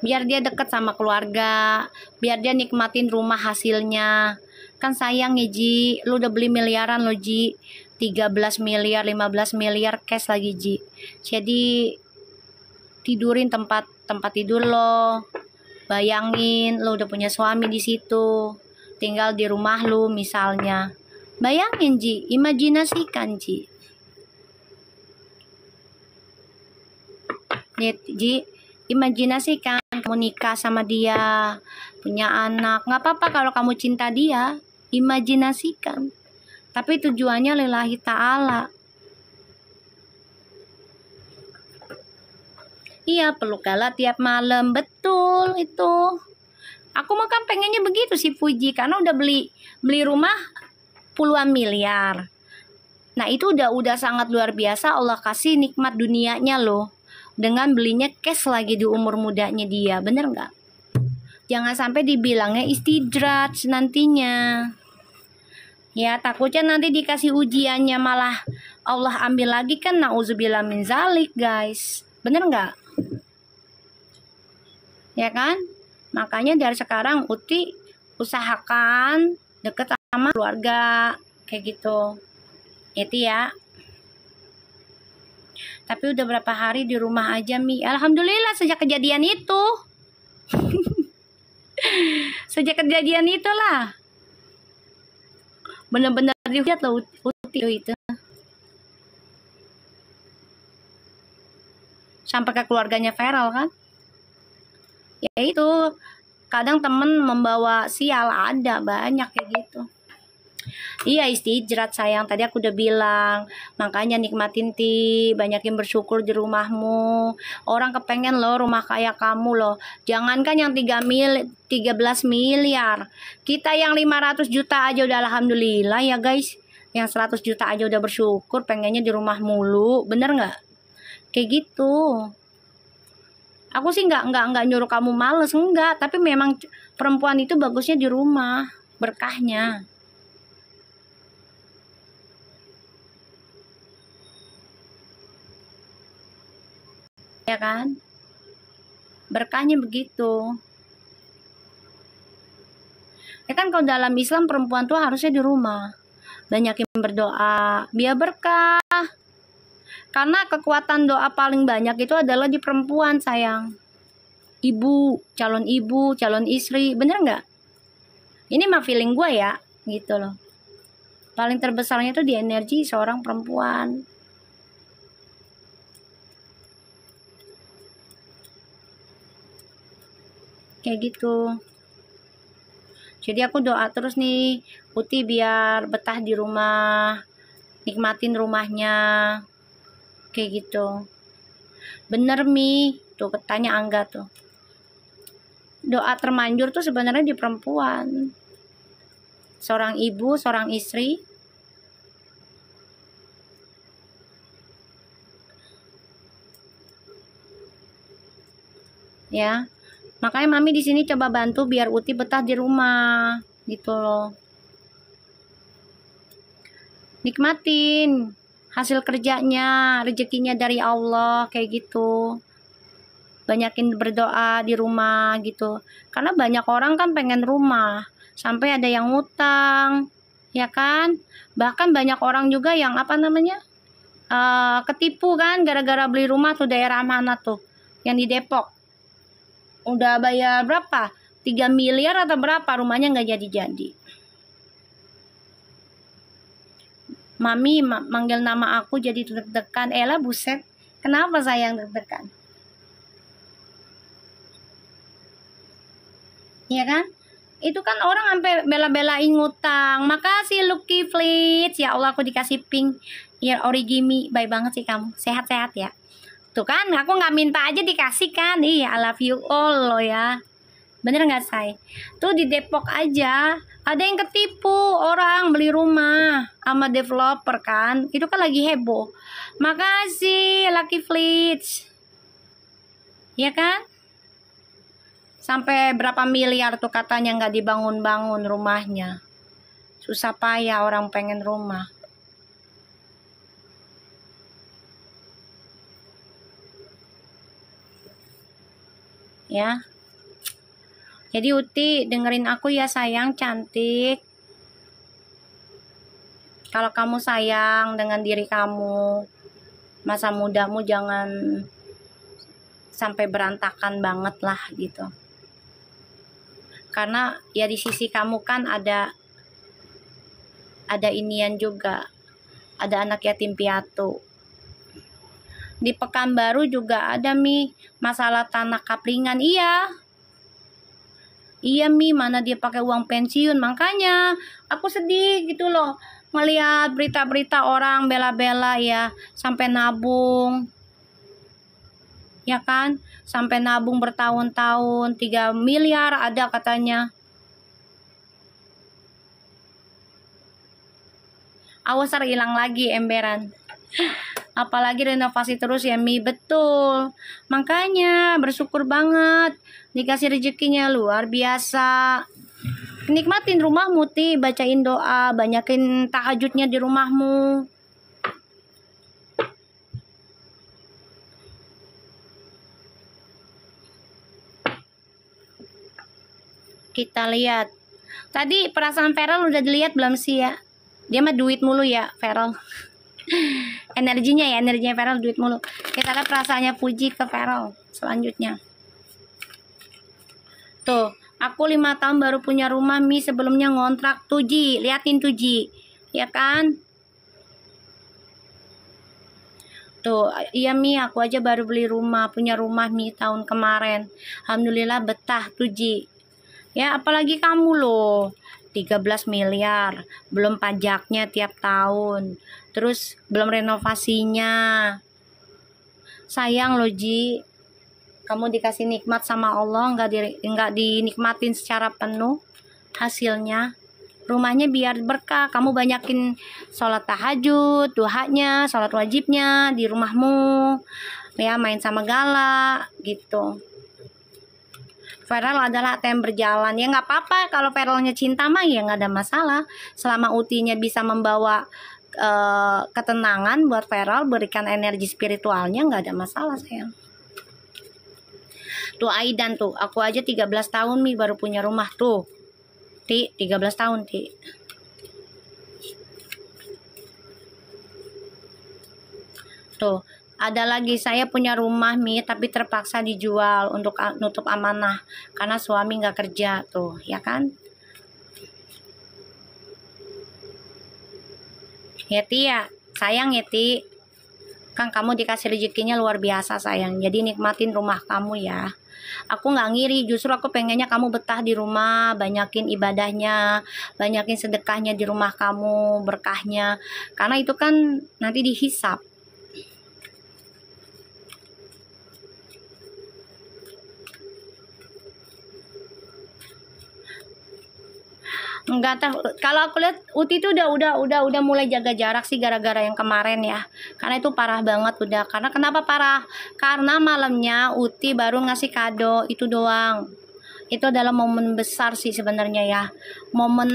Biar dia deket sama keluarga, biar dia nikmatin rumah hasilnya. Kan sayang ya Ji, lu udah beli miliaran lo Ji. 13 miliar, 15 miliar cash lagi Ji. Jadi tidurin tempat tidur lo. Bayangin lo udah punya suami di situ, tinggal di rumah lo misalnya. Bayangin Ji, imajinasikan Ji. Lihat Ji, imajinasikan kamu nikah sama dia, punya anak. Nggak apa-apa kalau kamu cinta dia, imajinasikan. Tapi tujuannya lillahi ta'ala. Iya, peluk gala tiap malam, betul itu. Aku mah kan pengennya begitu si Fuji, karena udah beli rumah puluhan miliar. Nah itu udah sangat luar biasa, Allah kasih nikmat dunianya loh. Dengan belinya cash lagi di umur mudanya dia, bener nggak? Jangan sampai dibilangnya istidraj nantinya. Ya takutnya nanti dikasih ujiannya malah Allah ambil lagi kan, na'udzubillah min zalik guys. Bener nggak? Ya kan? Makanya dari sekarang Uti usahakan deket sama keluarga kayak gitu. Itu ya. Tapi udah berapa hari di rumah aja Mi. Alhamdulillah sejak kejadian itu. Sejak kejadian itulah. Bener-bener dilihat loh Uti itu. Sampai ke keluarganya Feral kan. Ya itu kadang temen membawa sial, ada banyak kayak gitu. Iya, istirahat sayang. Tadi aku udah bilang, makanya nikmatin banyakin bersyukur di rumahmu. Orang kepengen loh rumah kayak kamu loh. Jangankan yang 13 miliar. Kita yang 500 juta aja udah alhamdulillah ya guys. Yang 100 juta aja udah bersyukur, pengennya di rumah mulu. Bener nggak? Kayak gitu. Aku sih nggak nyuruh kamu males, enggak. Tapi memang perempuan itu bagusnya di rumah, berkahnya. Ya kan? Berkahnya begitu. Ya kan kalau dalam Islam perempuan tuh harusnya di rumah. Banyakin berdoa, biar berkah. Karena kekuatan doa paling banyak itu adalah di perempuan sayang. Ibu, calon istri, bener nggak? Ini mah feeling gue ya, gitu loh. Paling terbesarnya tuh di energi seorang perempuan. Kayak gitu. Jadi aku doa terus nih, Uti biar betah di rumah, nikmatin rumahnya, kayak gitu. Bener Mi, tuh tanya Angga tuh. Doa termanjur tuh sebenarnya di perempuan. Seorang ibu, seorang istri. Ya. Makanya Mami di sini coba bantu biar Uti betah di rumah, gitu loh. Nikmatin hasil kerjanya, rezekinya dari Allah, kayak gitu. Banyakin berdoa di rumah gitu. Karena banyak orang kan pengen rumah, sampai ada yang ngutang, ya kan? Bahkan banyak orang juga yang ketipu kan gara-gara beli rumah tuh daerah mana tuh? Yang di Depok. Udah bayar berapa? 3 miliar atau berapa, rumahnya nggak jadi-jadi. Mami manggil nama aku jadi deg-degan. Ella buset, kenapa sayang deg-degan? Iya kan? Itu kan orang sampai bela-belain ngutang. Makasih Lucky Flits. Ya Allah aku dikasih pink. Ya origami, baik banget sih kamu. Sehat-sehat ya. Tuh kan, aku nggak minta aja dikasih kan. Iya, I love you all loh ya. Bener nggak say? Tuh di Depok aja ada yang ketipu orang beli rumah sama developer kan. Itu kan lagi heboh. Makasih Lucky Flits. Ya kan? Sampai berapa miliar tuh katanya nggak dibangun-bangun rumahnya. Susah payah orang pengen rumah. Ya. Jadi Uti dengerin aku ya sayang cantik. Kalau kamu sayang dengan diri kamu, masa mudamu jangan sampai berantakan banget lah gitu. Karena ya di sisi kamu kan ada inian juga. Ada anak yatim piatu. Di Pekanbaru juga ada masalah tanah kaplingan. Iya mana dia pakai uang pensiun. Makanya aku sedih gitu loh ngelihat berita-berita orang bela-bela ya sampai nabung. Ya kan? Sampai nabung bertahun-tahun 3 miliar ada katanya. Awas hilang lagi emberan. Apalagi renovasi terus ya betul. Makanya bersyukur banget dikasih rezekinya luar biasa. Nikmatin rumahmu bacain doa, banyakin tahajudnya di rumahmu. Kita lihat. Tadi perasaan Feral udah dilihat belum sih ya? Dia mah duit mulu ya Feral. energinya Feral duit mulu. Kita lihat perasaannya Puji ke Feral selanjutnya. Tuh, aku 5 tahun baru punya rumah sebelumnya ngontrak. Tuji, liatin Tuji, ya kan? Tuh, iya aku aja baru beli rumah, punya rumah tahun kemarin. Alhamdulillah betah Tuji. Ya apalagi kamu loh, 13 miliar, belum pajaknya tiap tahun, terus belum renovasinya. Sayang loh Ji, kamu dikasih nikmat sama Allah, nggak dinikmatin secara penuh hasilnya. Rumahnya biar berkah, kamu banyakin sholat tahajud, duhanya, sholat wajibnya di rumahmu, ya main sama Gala gitu. Feral adalah ATM berjalan, ya nggak apa-apa kalau Feralnya cinta mah ya nggak ada masalah, selama Utinya bisa membawa ketenangan buat Feral, berikan energi spiritualnya, nggak ada masalah sayang. Tuh Aidan tuh, aku aja 13 tahun nih baru punya rumah tuh. Ti, 13 tahun, Ti. Tuh, ada lagi saya punya rumah Mi, tapi terpaksa dijual untuk nutup amanah karena suami nggak kerja tuh, ya kan? Ya Ti ya, sayang ya Ti. Kan kamu dikasih rezekinya luar biasa sayang. Jadi nikmatin rumah kamu ya. Aku nggak ngiri, justru aku pengennya kamu betah di rumah, banyakin ibadahnya, banyakin sedekahnya di rumah kamu, berkahnya. Karena itu kan nanti dihisap. Enggak tahu, kalau aku lihat Uti itu udah mulai jaga jarak sih gara-gara yang kemarin ya. Karena itu parah banget udah. Karena kenapa parah? Karena malamnya Uti baru ngasih kado itu doang. Itu adalah momen besar sih sebenarnya ya. Momen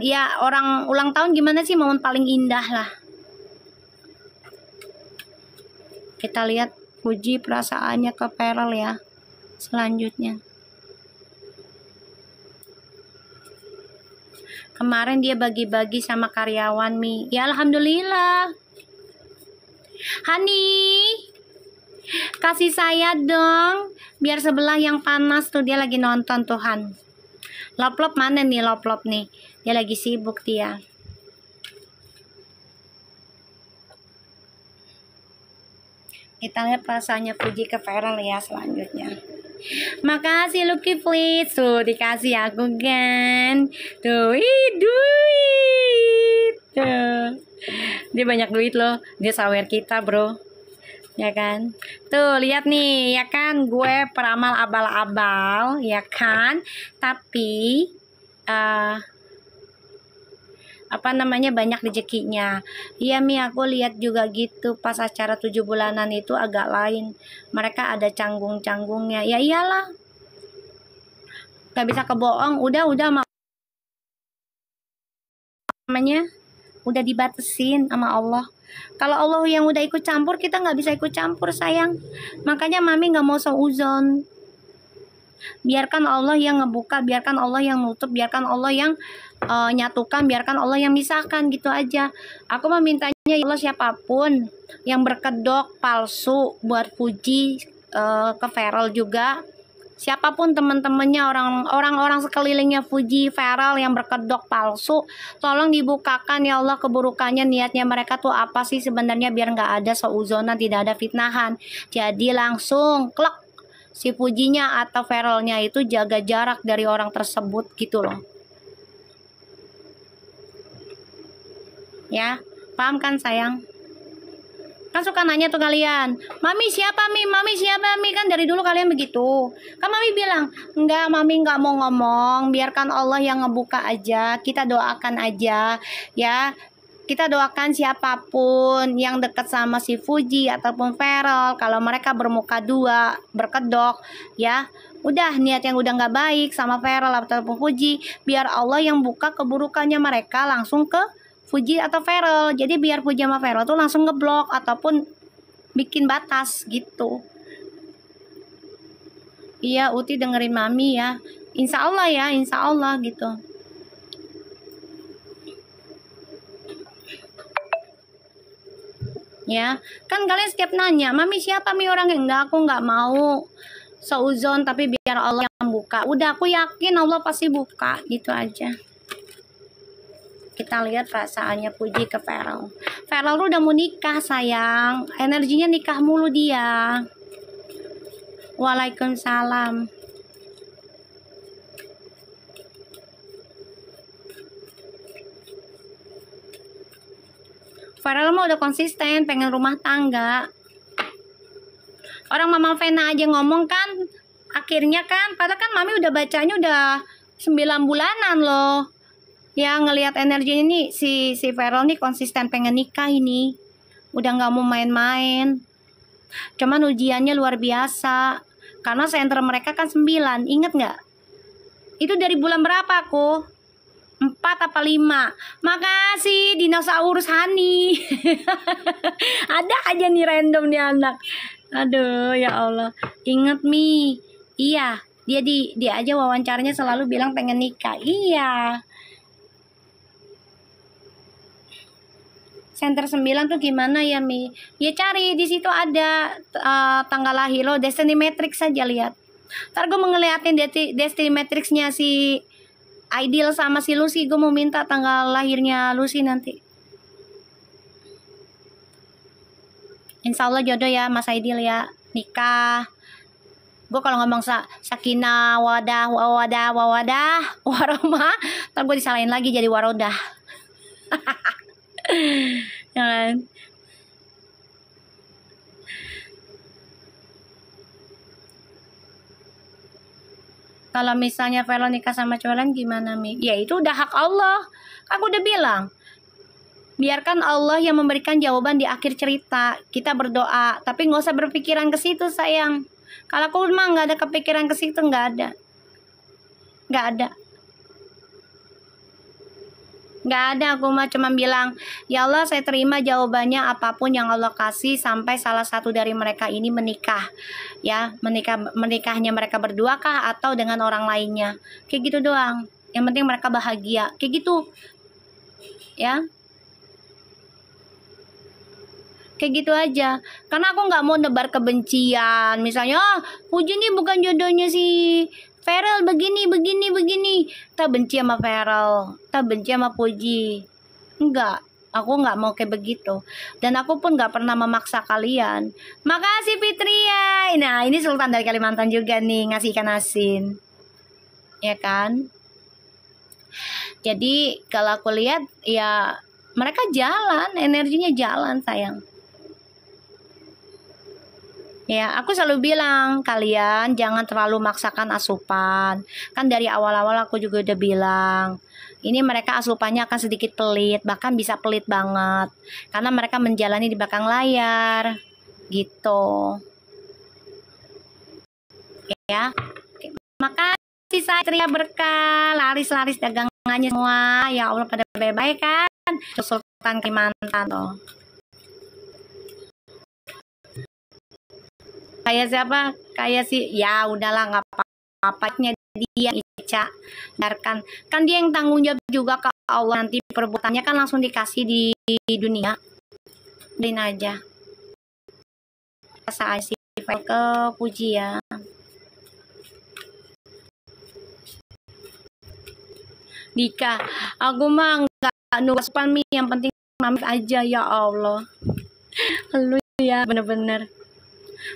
ya orang ulang tahun gimana sih, momen paling indah lah. Kita lihat Puji perasaannya ke Feral ya. Selanjutnya. Kemarin dia bagi-bagi sama karyawan Mi. Ya alhamdulillah. Hani, kasih saya dong. Biar sebelah yang panas tuh, dia lagi nonton Tuhan. Lop-lop mana nih lop-lop nih? Dia lagi sibuk dia. Kita lihat perasaannya Puji ke Feral ya selanjutnya. Makasih Lucky Fleet. Tuh dikasih aku kan. Tuh duit. Tuh. Dia banyak duit loh. Dia sawer kita bro. Ya kan. Tuh lihat nih ya kan. Gue peramal abal-abal. Ya kan. Tapi apa namanya banyak rezekinya. Iya Mi, aku lihat juga gitu pas acara 7 bulanan itu agak lain. Mereka ada canggung-canggungnya. Ya iyalah. Gak bisa kebohong. Udah namanya udah dibatesin sama Allah. Kalau Allah yang udah ikut campur, kita nggak bisa ikut campur sayang. Makanya Mami nggak mau seuzon. Biarkan Allah yang ngebuka, biarkan Allah yang nutup, biarkan Allah yang nyatukan, biarkan Allah yang misahkan gitu aja. Aku memintanya ya Allah, siapapun yang berkedok palsu buat Puji ke Feral juga, siapapun teman-temannya, orang-orang sekelilingnya Puji, Feral yang berkedok palsu, tolong dibukakan ya Allah keburukannya, niatnya mereka tuh apa sih sebenarnya, biar nggak ada seuzonan, tidak ada fitnahan. Jadi langsung klek si Pujinya atau Feralnya itu jaga jarak dari orang tersebut gitu loh. Ya, paham kan sayang? Kan suka nanya tuh kalian, Mami siapa Mi? Mami siapa Mi? Kan dari dulu kalian begitu. Kan Mami bilang, enggak Mami nggak mau ngomong, biarkan Allah yang ngebuka aja, kita doakan aja ya. Kita doakan siapapun yang dekat sama si Puji ataupun Feral, kalau mereka bermuka dua, berkedok ya, udah niat yang udah nggak baik sama Feral ataupun Puji, biar Allah yang buka keburukannya mereka langsung ke Puji atau Feral. Jadi biar Puji sama Feral tuh langsung ngeblok ataupun bikin batas gitu. Iya Uti dengerin Mami ya, insya Allah ya, insya Allah gitu. Ya kan kalian setiap nanya, Mami siapa Mi orangnya? Enggak, aku nggak mau seuzon, tapi biar Allah yang buka. Udah aku yakin Allah pasti buka gitu aja. Kita lihat perasaannya Puji ke Feral. Feral udah mau nikah sayang, energinya nikah mulu dia. Waalaikumsalam. Farel mah udah konsisten pengen rumah tangga. Orang Mama Vena aja ngomong kan, akhirnya kan, padahal kan Mami udah bacanya udah 9 bulanan loh. Ya ngelihat energinya nih si Farel nih konsisten pengen nikah ini. Udah nggak mau main-main. Cuman ujiannya luar biasa. Karena senter mereka kan 9, inget nggak? Itu dari bulan berapa aku? 4 apa 5? Makasih dinosaurus Hani. Ada aja nih random nih anak. Aduh ya Allah. Inget Mi. Iya, dia aja wawancaranya selalu bilang pengen nikah. Iya. Center 9 tuh gimana ya Mi? Ya cari di situ ada tanggal lahir lo, Destiny Matrix saja lihat. Ntar gue mau ngeliatin Destiny Matrixnya si Ideal sama si Lucy. Gue mau minta tanggal lahirnya Lucy nanti. Insya Allah jodoh ya Mas Ideal ya, nikah. Gue kalau ngomong sakinah wadah warahmah, ntar gue disalahin lagi jadi warodah. Jangan. Kalau misalnya Velo nikah sama cowok lain gimana Mi? Ya itu udah hak Allah. Aku udah bilang. Biarkan Allah yang memberikan jawaban di akhir cerita. Kita berdoa, tapi nggak usah berpikiran ke situ sayang. Kalau aku mah nggak ada kepikiran ke situ, nggak ada. Nggak ada, aku mah cuma bilang, ya Allah saya terima jawabannya apapun yang Allah kasih sampai salah satu dari mereka ini menikah. Ya, menikahnya mereka berdua kah atau dengan orang lainnya. Kayak gitu doang. Yang penting mereka bahagia. Kayak gitu. Ya. Kayak gitu aja. Karena aku nggak mau nebar kebencian. Misalnya, Puji nih bukan jodohnya si Farel begini. Tak benci sama Farel. Tak benci sama Puji. Enggak. Aku nggak mau kayak begitu. Dan aku pun nggak pernah memaksa kalian. Makasih Fitria. Nah, ini Sultan dari Kalimantan juga nih ngasih ikan asin. Ya kan? Jadi kalau aku lihat ya mereka jalan, energinya jalan sayang. Ya, aku selalu bilang, kalian jangan terlalu maksakan asupan. Kan dari awal-awal aku juga udah bilang, ini mereka asupannya akan sedikit pelit, bahkan bisa pelit banget. Karena mereka menjalani di belakang layar. Gitu. Ya. Makasih Satria berkah, laris-laris dagangannya semua. Ya Allah pada baik-baik kan. Sultan Kalimantan tuh. Kayak siapa? Kayak si ya udahlah nggak apa-apanya dia Ica. Biarkan. Kan dia yang tanggung jawab juga ke Allah, nanti perbuatannya kan langsung dikasih di dunia. Beliin aja. Rasa sih ke Puji ya. Dika, aku mah nggak nugas Mi, yang penting Mami aja ya Allah. Lu ya bener-bener.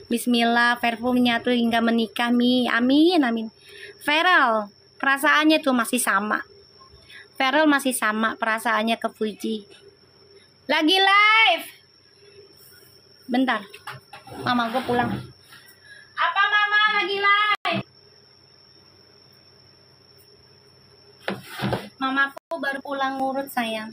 Bismillah, perfumnya tuh hingga menikah Mi, amin amin. Farel, perasaannya tuh masih sama. Farel masih sama perasaannya ke Puji. Lagi live. Bentar, mama gue pulang. Apa mama lagi live? Mamaku baru pulang ngurut sayang.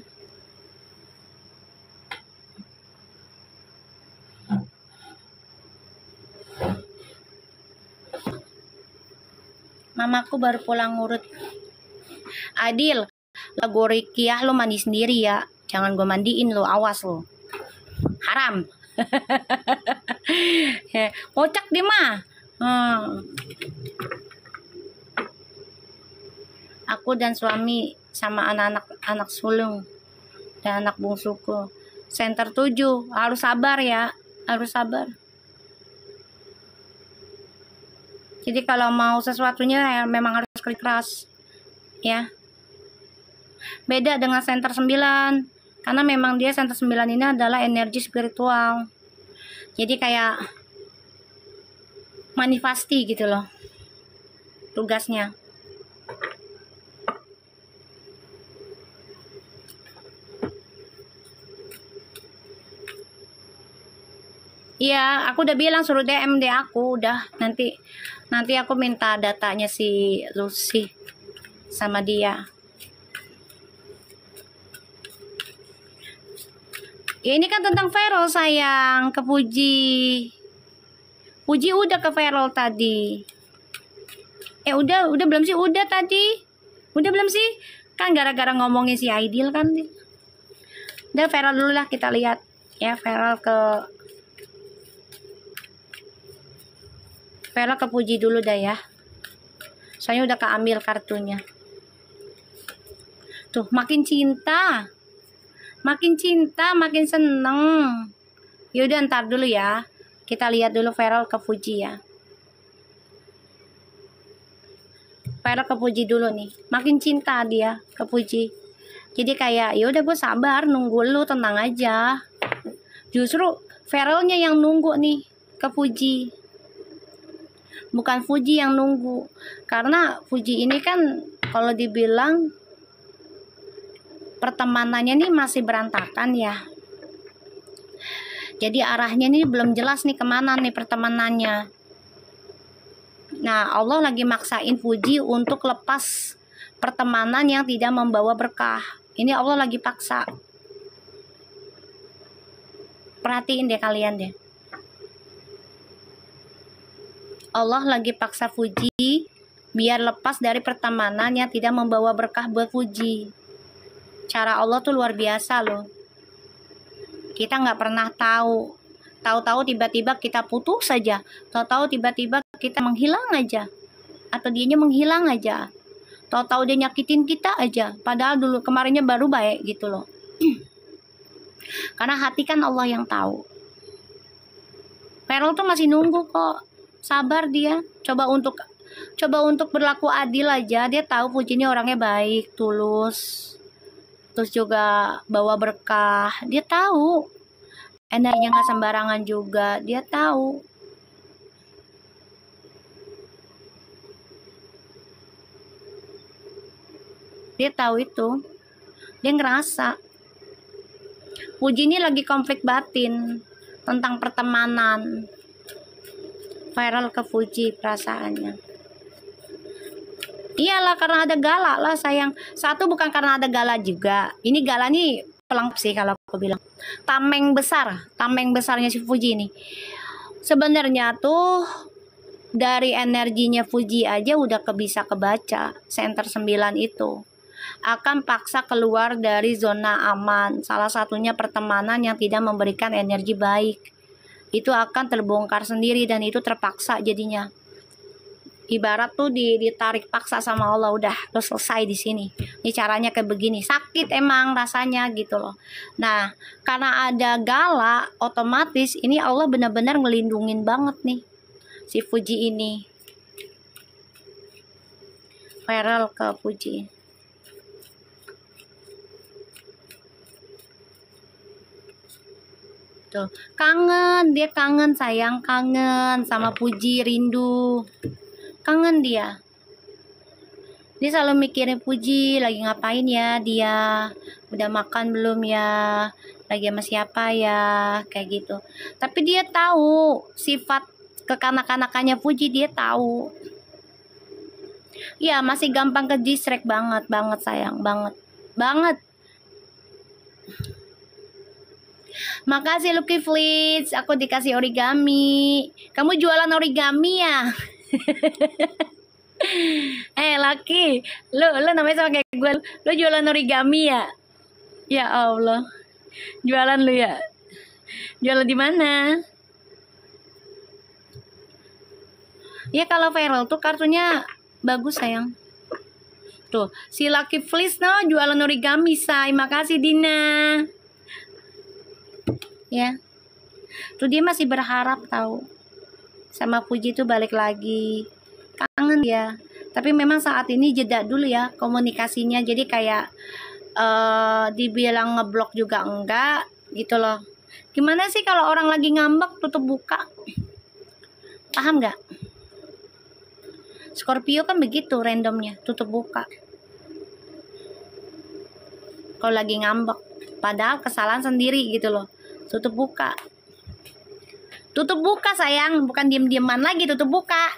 Mamaku baru pulang ngurut. Adil, lagu Rikiah lo mandi sendiri ya. Jangan gue mandiin lo, awas lo. Haram. Kocak dia mah. Aku dan suami sama anak sulung dan anak bungsuku. Center 7, harus sabar ya. Harus sabar. Jadi kalau mau sesuatunya ya memang harus keras ya. Beda dengan center 9. Karena memang dia center 9 ini adalah energi spiritual. Jadi kayak manifesti gitu loh. Tugasnya. Iya, aku udah bilang suruh DM deh aku, udah nanti aku minta datanya si Lucy sama dia. Ya ini kan tentang Feral sayang, ke Puji. Puji udah ke Feral tadi. Udah belum sih? Udah tadi. Udah belum sih? Kan gara-gara ngomongin si Aidil kan. Udah Feral dulu lah kita lihat. Ya, Feral ke Puji dulu dah ya. Soalnya udah keambil kartunya. Tuh, makin cinta. Makin cinta, makin seneng. Yaudah ntar dulu ya. Kita lihat dulu Feral ke Puji ya. Feral ke Puji dulu nih. Makin cinta dia ke Puji. Jadi kayak ya udah gue sabar nunggu lu, tenang aja. Justru Feralnya yang nunggu nih ke Puji. Bukan Puji yang nunggu. Karena Puji ini kan kalau dibilang pertemanannya nih masih berantakan ya. Jadi arahnya nih belum jelas nih kemana nih pertemanannya. Nah, Allah lagi maksain Puji untuk lepas pertemanan yang tidak membawa berkah. Ini Allah lagi paksa. Perhatiin deh kalian deh. Allah lagi paksa Puji biar lepas dari pertemanan yang tidak membawa berkah buat Puji. Cara Allah tuh luar biasa loh. Kita nggak pernah tahu. Tahu-tahu tiba-tiba kita putus saja. Tahu-tahu tiba-tiba kita menghilang aja. Atau dianya menghilang aja. Tahu-tahu dia nyakitin kita aja. Padahal dulu kemarinnya baru baik gitu loh. Karena hati kan Allah yang tahu. Feral tuh masih nunggu kok. Sabar dia. Coba untuk berlaku adil aja. Dia tahu Puji ini orangnya baik, tulus. Terus juga bawa berkah. Dia tahu. Energinya nggak sembarangan juga. Dia tahu. Dia tahu itu. Dia ngerasa. Puji ini lagi konflik batin tentang pertemanan. Feral ke Puji perasaannya. Iyalah karena ada Gala lah sayang. Satu bukan karena ada Gala juga. Ini Gala nih pelengkap sih kalau aku bilang. Tameng besarnya si Puji ini. Sebenarnya tuh dari energinya Puji aja udah bisa kebaca. Center 9 itu akan paksa keluar dari zona aman. Salah satunya pertemanan yang tidak memberikan energi baik. Itu akan terbongkar sendiri dan itu terpaksa jadinya. Ibarat tuh ditarik paksa sama Allah, udah lo selesai di sini. Ini caranya kayak begini. Sakit emang rasanya gitu loh. Nah, karena ada Gala, otomatis ini Allah benar-benar ngelindungin banget nih si Puji ini. Feral ke Puji. Tuh, dia kangen sayang, kangen sama Puji, rindu. Kangen dia. Dia selalu mikirin Puji, lagi ngapain ya dia, udah makan belum ya, lagi sama siapa ya, kayak gitu. Tapi dia tahu sifat kekanak-kanakannya Puji, dia tahu. Ya masih gampang ke distract banget sayang, banget. Makasih Lucky Flits, aku dikasih origami. Kamu jualan origami ya? Lucky, lu namanya sama kayak gue. Lu jualan origami ya? Ya Allah, jualan lu ya? Jualan di mana? Ya kalau Feral tuh kartunya bagus sayang. Tuh, si Lucky Flits no jualan origami say. Makasih Dina. Ya, tuh dia masih berharap tahu sama Puji tuh balik lagi, kangen ya. Tapi memang saat ini jeda dulu ya komunikasinya. Jadi kayak dibilang ngeblok juga enggak gitu loh. Gimana sih kalau orang lagi ngambek tutup buka? Paham nggak? Scorpio kan begitu randomnya, tutup buka. Kalau lagi ngambek, padahal kesalahan sendiri gitu loh. Tutup buka. Tutup buka sayang, bukan diem-dieman lagi, tutup buka.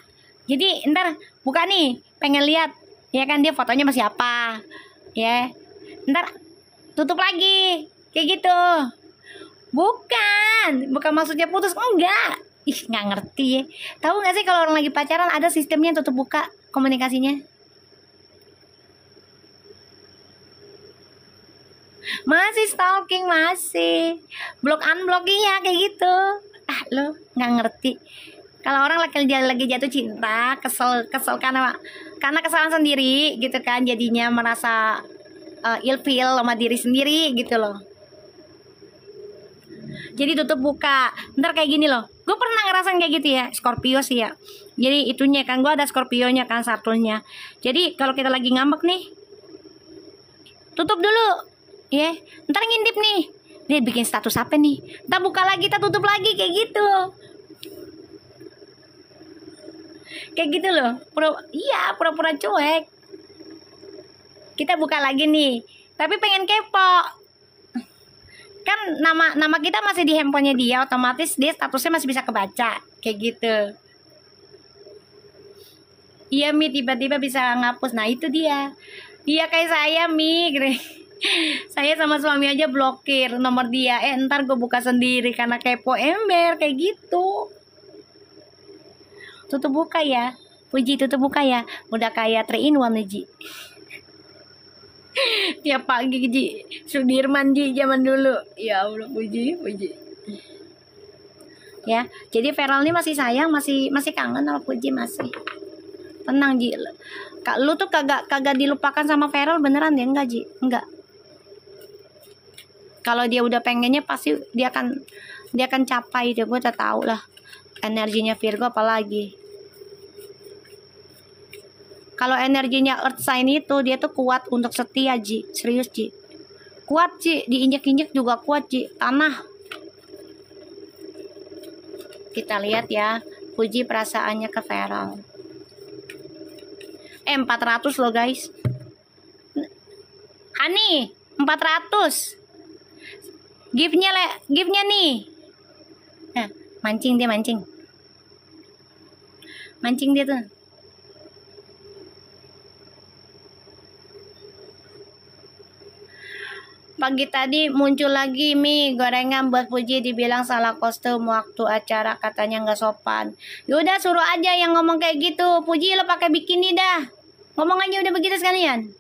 Jadi ntar buka nih, pengen lihat ya kan dia fotonya masih apa, ya. Ntar tutup lagi, kayak gitu. Bukan maksudnya putus, enggak. Ih, nggak ngerti ya. Tahu nggak sih kalau orang lagi pacaran ada sistemnya tutup buka komunikasinya? Masih stalking, masih block unblock, iya kayak gitu. Lo nggak ngerti. Kalau orang lagi jatuh cinta, kesel karena kesalahan sendiri gitu kan, jadinya merasa ilfeel sama diri sendiri gitu loh. Jadi tutup buka. Ntar kayak gini loh. Gue pernah ngerasain kayak gitu ya, Scorpio sih ya. Jadi itunya kan, gue ada Scorpionya kan, Saturnnya. Jadi kalau kita lagi ngambek nih, tutup dulu, ya. Ntar ngintip nih, dia bikin status apa nih? Ntar buka lagi, kita tutup lagi, kayak gitu. Kayak gitu loh. Pura-pura cuek. Kita buka lagi nih, tapi pengen kepo. Kan nama kita masih di handphonenya dia, otomatis dia statusnya masih bisa kebaca, kayak gitu. Iya Mi, tiba-tiba bisa ngapus. Nah itu dia kayak saya Mi. Saya sama suami aja blokir nomor dia, ntar gue buka sendiri karena kepo ember, kayak gitu. Tutup buka ya Puji, tutup buka ya, udah kayak 3 in 1 Ji. Tiap pagi Ji, Sudirman Ji zaman dulu. Ya Allah, Puji. Ya, jadi Feral ini masih sayang, masih kangen sama Puji, masih. Tenang Ji. Kak, lu tuh kagak dilupakan sama Feral beneran deh, enggak Ji? Enggak. Kalau dia udah pengennya pasti dia akan capai deh, gue udah tahu lah. Energinya Virgo apalagi. Kalau energinya Earth sign itu dia tuh kuat untuk setia Ji, serius Ji. Kuat Ji, diinjek-injek juga kuat Ji, tanah. Kita lihat ya, Puji perasaannya ke Feral. 400 loh guys. Hani, 400. Gift-nya nih. Nah, mancing dia. Mancing dia tuh. Pagi tadi muncul lagi mie gorengan buat Puji, dibilang salah kostum waktu acara, katanya nggak sopan. Yaudah suruh aja yang ngomong kayak gitu. Puji lo pakai bikini dah. Ngomong aja udah begitu sekalian.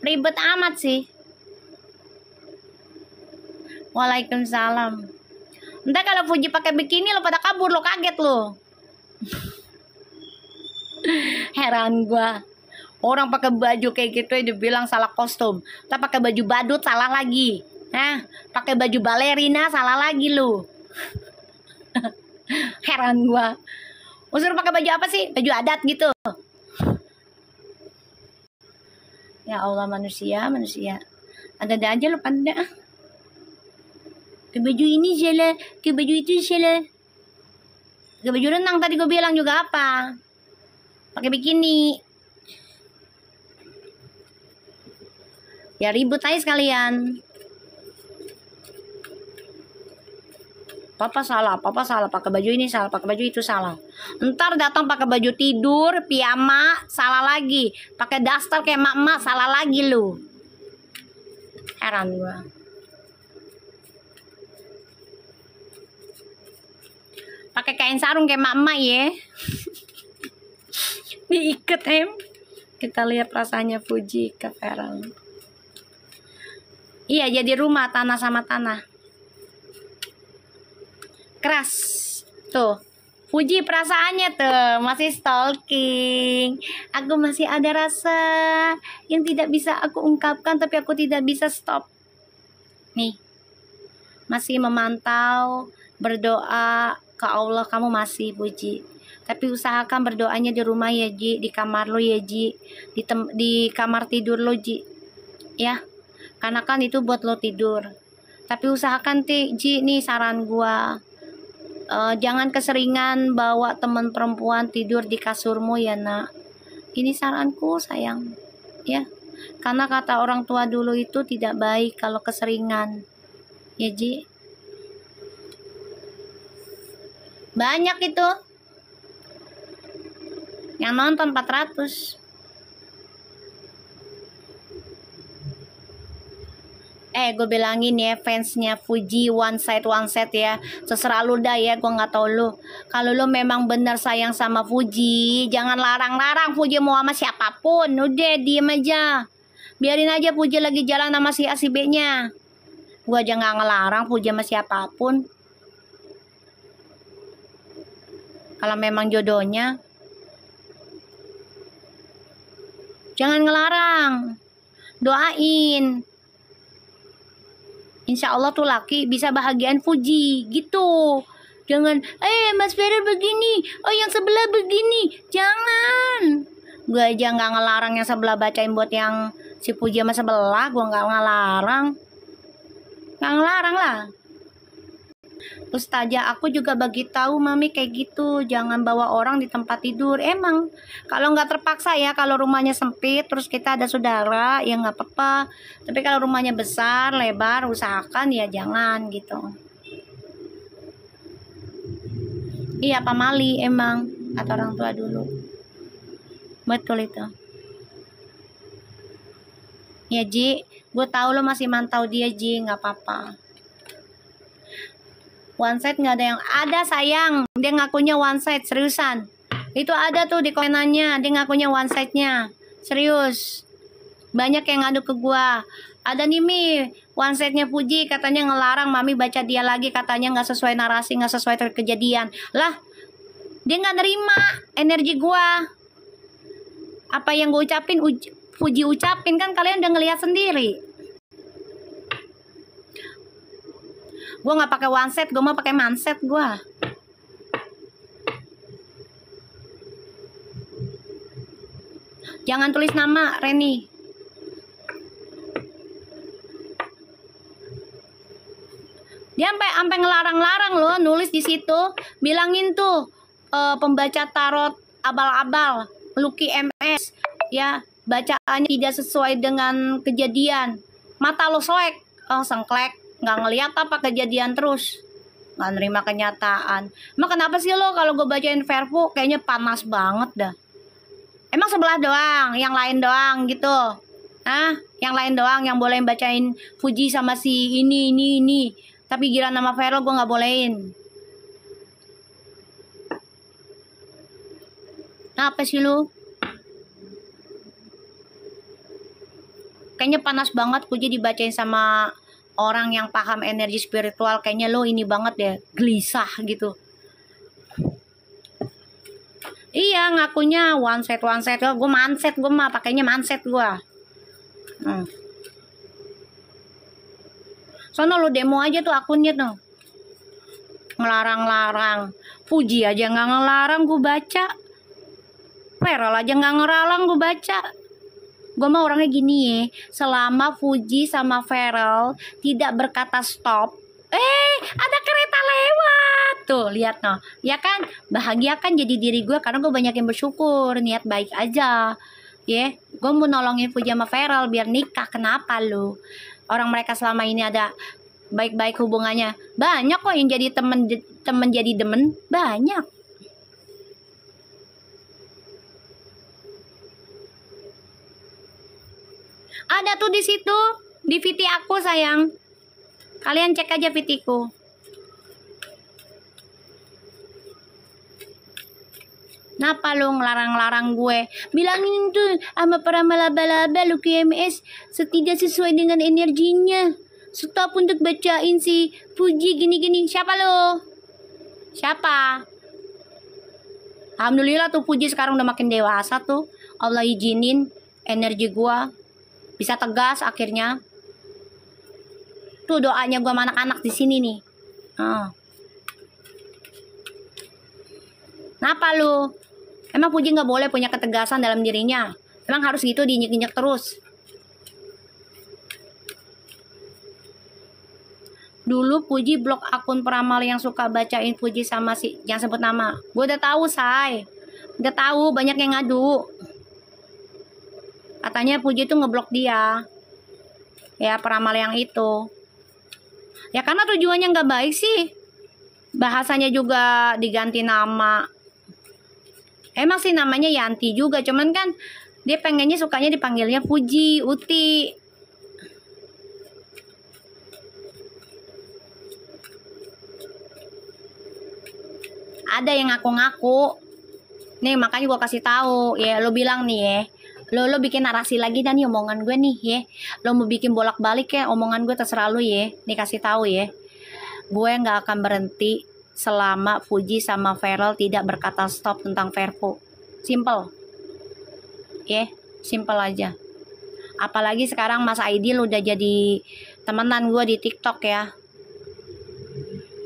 Ribet amat sih. Waalaikumsalam. Entah kalau Puji pakai bikini lo pada kabur, lo kaget lo. Heran gua. Orang pakai baju kayak gitu dibilang salah kostum. Kita pakai baju badut salah lagi. Nah, pakai baju balerina salah lagi lu. Heran gua. Usur pakai baju apa sih? Baju adat gitu. Ya Allah, manusia. Ada aja lu pada. Ke baju ini salah, ke baju itu salah. Ke baju renang tadi gue bilang juga apa? Pakai bikini. Ya ribut aja sekalian. Papa salah, pakai baju ini salah, pakai baju itu salah. Ntar datang pakai baju tidur, piyama, salah lagi. Pakai daster kayak mak-mak, salah lagi lu. Heran gua. Pakai kain sarung kayak mak-mak ya. Diikat Kita lihat rasanya Puji ke Feral. Iya, jadi rumah tanah sama tanah. Keras. Tuh. Puji perasaannya tuh, masih stalking. Aku masih ada rasa yang tidak bisa aku ungkapkan, tapi aku tidak bisa stop. Nih. Masih memantau, berdoa ke Allah, kamu masih Puji. Tapi usahakan berdoanya di rumah ya Ji, di kamar lo ya Ji, di kamar tidur lo Ji. Ya. Karena kan itu buat lo tidur. Tapi usahakan Ji, nih saran gua, jangan keseringan bawa teman perempuan tidur di kasurmu ya nak. Ini saranku sayang, ya. Karena kata orang tua dulu itu tidak baik kalau keseringan. Ya Ji, banyak itu yang nonton 400. Gue bilangin ya, fansnya Fuji one set ya, terserah lu dah ya, gue nggak tahu lu. Kalau lu memang bener sayang sama Fuji, jangan larang-larang Fuji mau sama siapapun. Udah diem aja, biarin aja Fuji lagi jalan sama si A si B nya. Gue aja nggak ngelarang Fuji sama siapapun. Kalau memang jodohnya, jangan ngelarang, doain. Insya Allah tuh laki bisa bahagiain Fuji gitu. Jangan, Mas Ferel begini, yang sebelah begini. Jangan. Gue aja nggak ngelarang yang sebelah bacain buat yang si Fuji sama sebelah. Gue nggak ngelarang. Nggak ngelarang lah. Ustazah aku juga bagi tahu mami kayak gitu, jangan bawa orang di tempat tidur. Emang kalau nggak terpaksa ya, kalau rumahnya sempit terus kita ada saudara ya nggak apa-apa, tapi kalau rumahnya besar lebar usahakan ya jangan gitu. Iya pamali emang kata orang tua dulu, betul itu ya Ji. Gue tahu lo masih mantau dia Ji, nggak apa-apa. One side nggak ada yang ada sayang, dia ngakunya one side seriusan. Itu ada tuh di komenannya, dia ngakunya one side-nya serius. Banyak yang ngadu ke gua. Ada nih Mi, one side-nya Fuji katanya ngelarang mami baca dia lagi, katanya nggak sesuai narasi, nggak sesuai kejadian. Lah, dia nggak nerima energi gua. Apa yang gue ucapin Fuji ucapin, kan kalian udah ngelihat sendiri. Gue nggak pakai one set, gue mau pakai manset gue. Jangan tulis nama Reni. Dia sampai ngelarang-larang loh, nulis di situ, bilangin tuh pembaca tarot abal-abal, Lucky MS, ya bacaannya tidak sesuai dengan kejadian. Mata lo selek, sengklek. Nggak ngeliat apa kejadian terus, nggak nerima kenyataan. Emang kenapa sih lo kalau gue bacain Verfu kayaknya panas banget dah? Emang sebelah doang, yang lain doang gitu? Yang lain doang yang boleh bacain Fuji sama si ini. Tapi gila nama Verel gue nggak bolehin. Apa sih lo? Kayaknya panas banget Fuji dibacain sama orang yang paham energi spiritual. Kayaknya lo ini banget ya, gelisah gitu. Iya ngakunya one set. Gue manset, gue mah pakainya manset gue. Soalnya lo demo aja tuh akunnya tuh, ngelarang-larang. Fuji aja nggak ngelarang gue baca, Ferel aja nggak ngelarang gue baca. Gue mah orangnya gini ya, selama Fuji sama Ferel tidak berkata stop, ada kereta lewat tuh, lihat no, ya kan, bahagia kan jadi diri gue karena gue banyak yang bersyukur, niat baik aja ya. Gue mau nolongin Fuji sama Ferel biar nikah. Kenapa lu? Orang mereka selama ini ada baik-baik hubungannya, banyak kok yang jadi temen jadi demen, banyak. Ada tuh di situ, di VT aku sayang. Kalian cek aja VT-ku. Kenapa lu ngelarang-larang gue? Bilangin tuh sama para laba-laba lu KMS tidak sesuai dengan energinya. Stop untuk bacain si Fuji gini-gini. Siapa lu? Siapa? Alhamdulillah tuh Fuji sekarang udah makin dewasa tuh. Allah izinin energi gua bisa tegas akhirnya. Tuh doanya gua sama anak-anak di sini nih. Kenapa lu? Emang Fuji nggak boleh punya ketegasan dalam dirinya? Emang harus gitu diinjek-injek terus? Dulu Fuji blok akun peramal yang suka bacain Fuji sama si yang sebut nama. Gue udah tahu, say. Udah tahu, banyak yang ngadu. Katanya Fuji tuh ngeblok dia. Ya, peramal yang itu. Ya karena tujuannya nggak baik sih. Bahasanya juga diganti nama. Emang sih namanya Yanti juga, cuman kan dia pengennya sukanya dipanggilnya Fuji, Uti. Ada yang ngaku-ngaku. Nih makanya gue kasih tahu ya, lo bilang nih ya. Lo bikin narasi lagi dan nih omongan gue nih ya. Lo mau bikin bolak-balik ya omongan gue, terserah lo ya. Nih kasih tahu ya. Gue nggak akan berhenti selama Fuji sama Feral tidak berkata stop tentang Vervo. Simple. Ya, simple aja. Apalagi sekarang Mas Aidil udah jadi temenan gue di TikTok ya.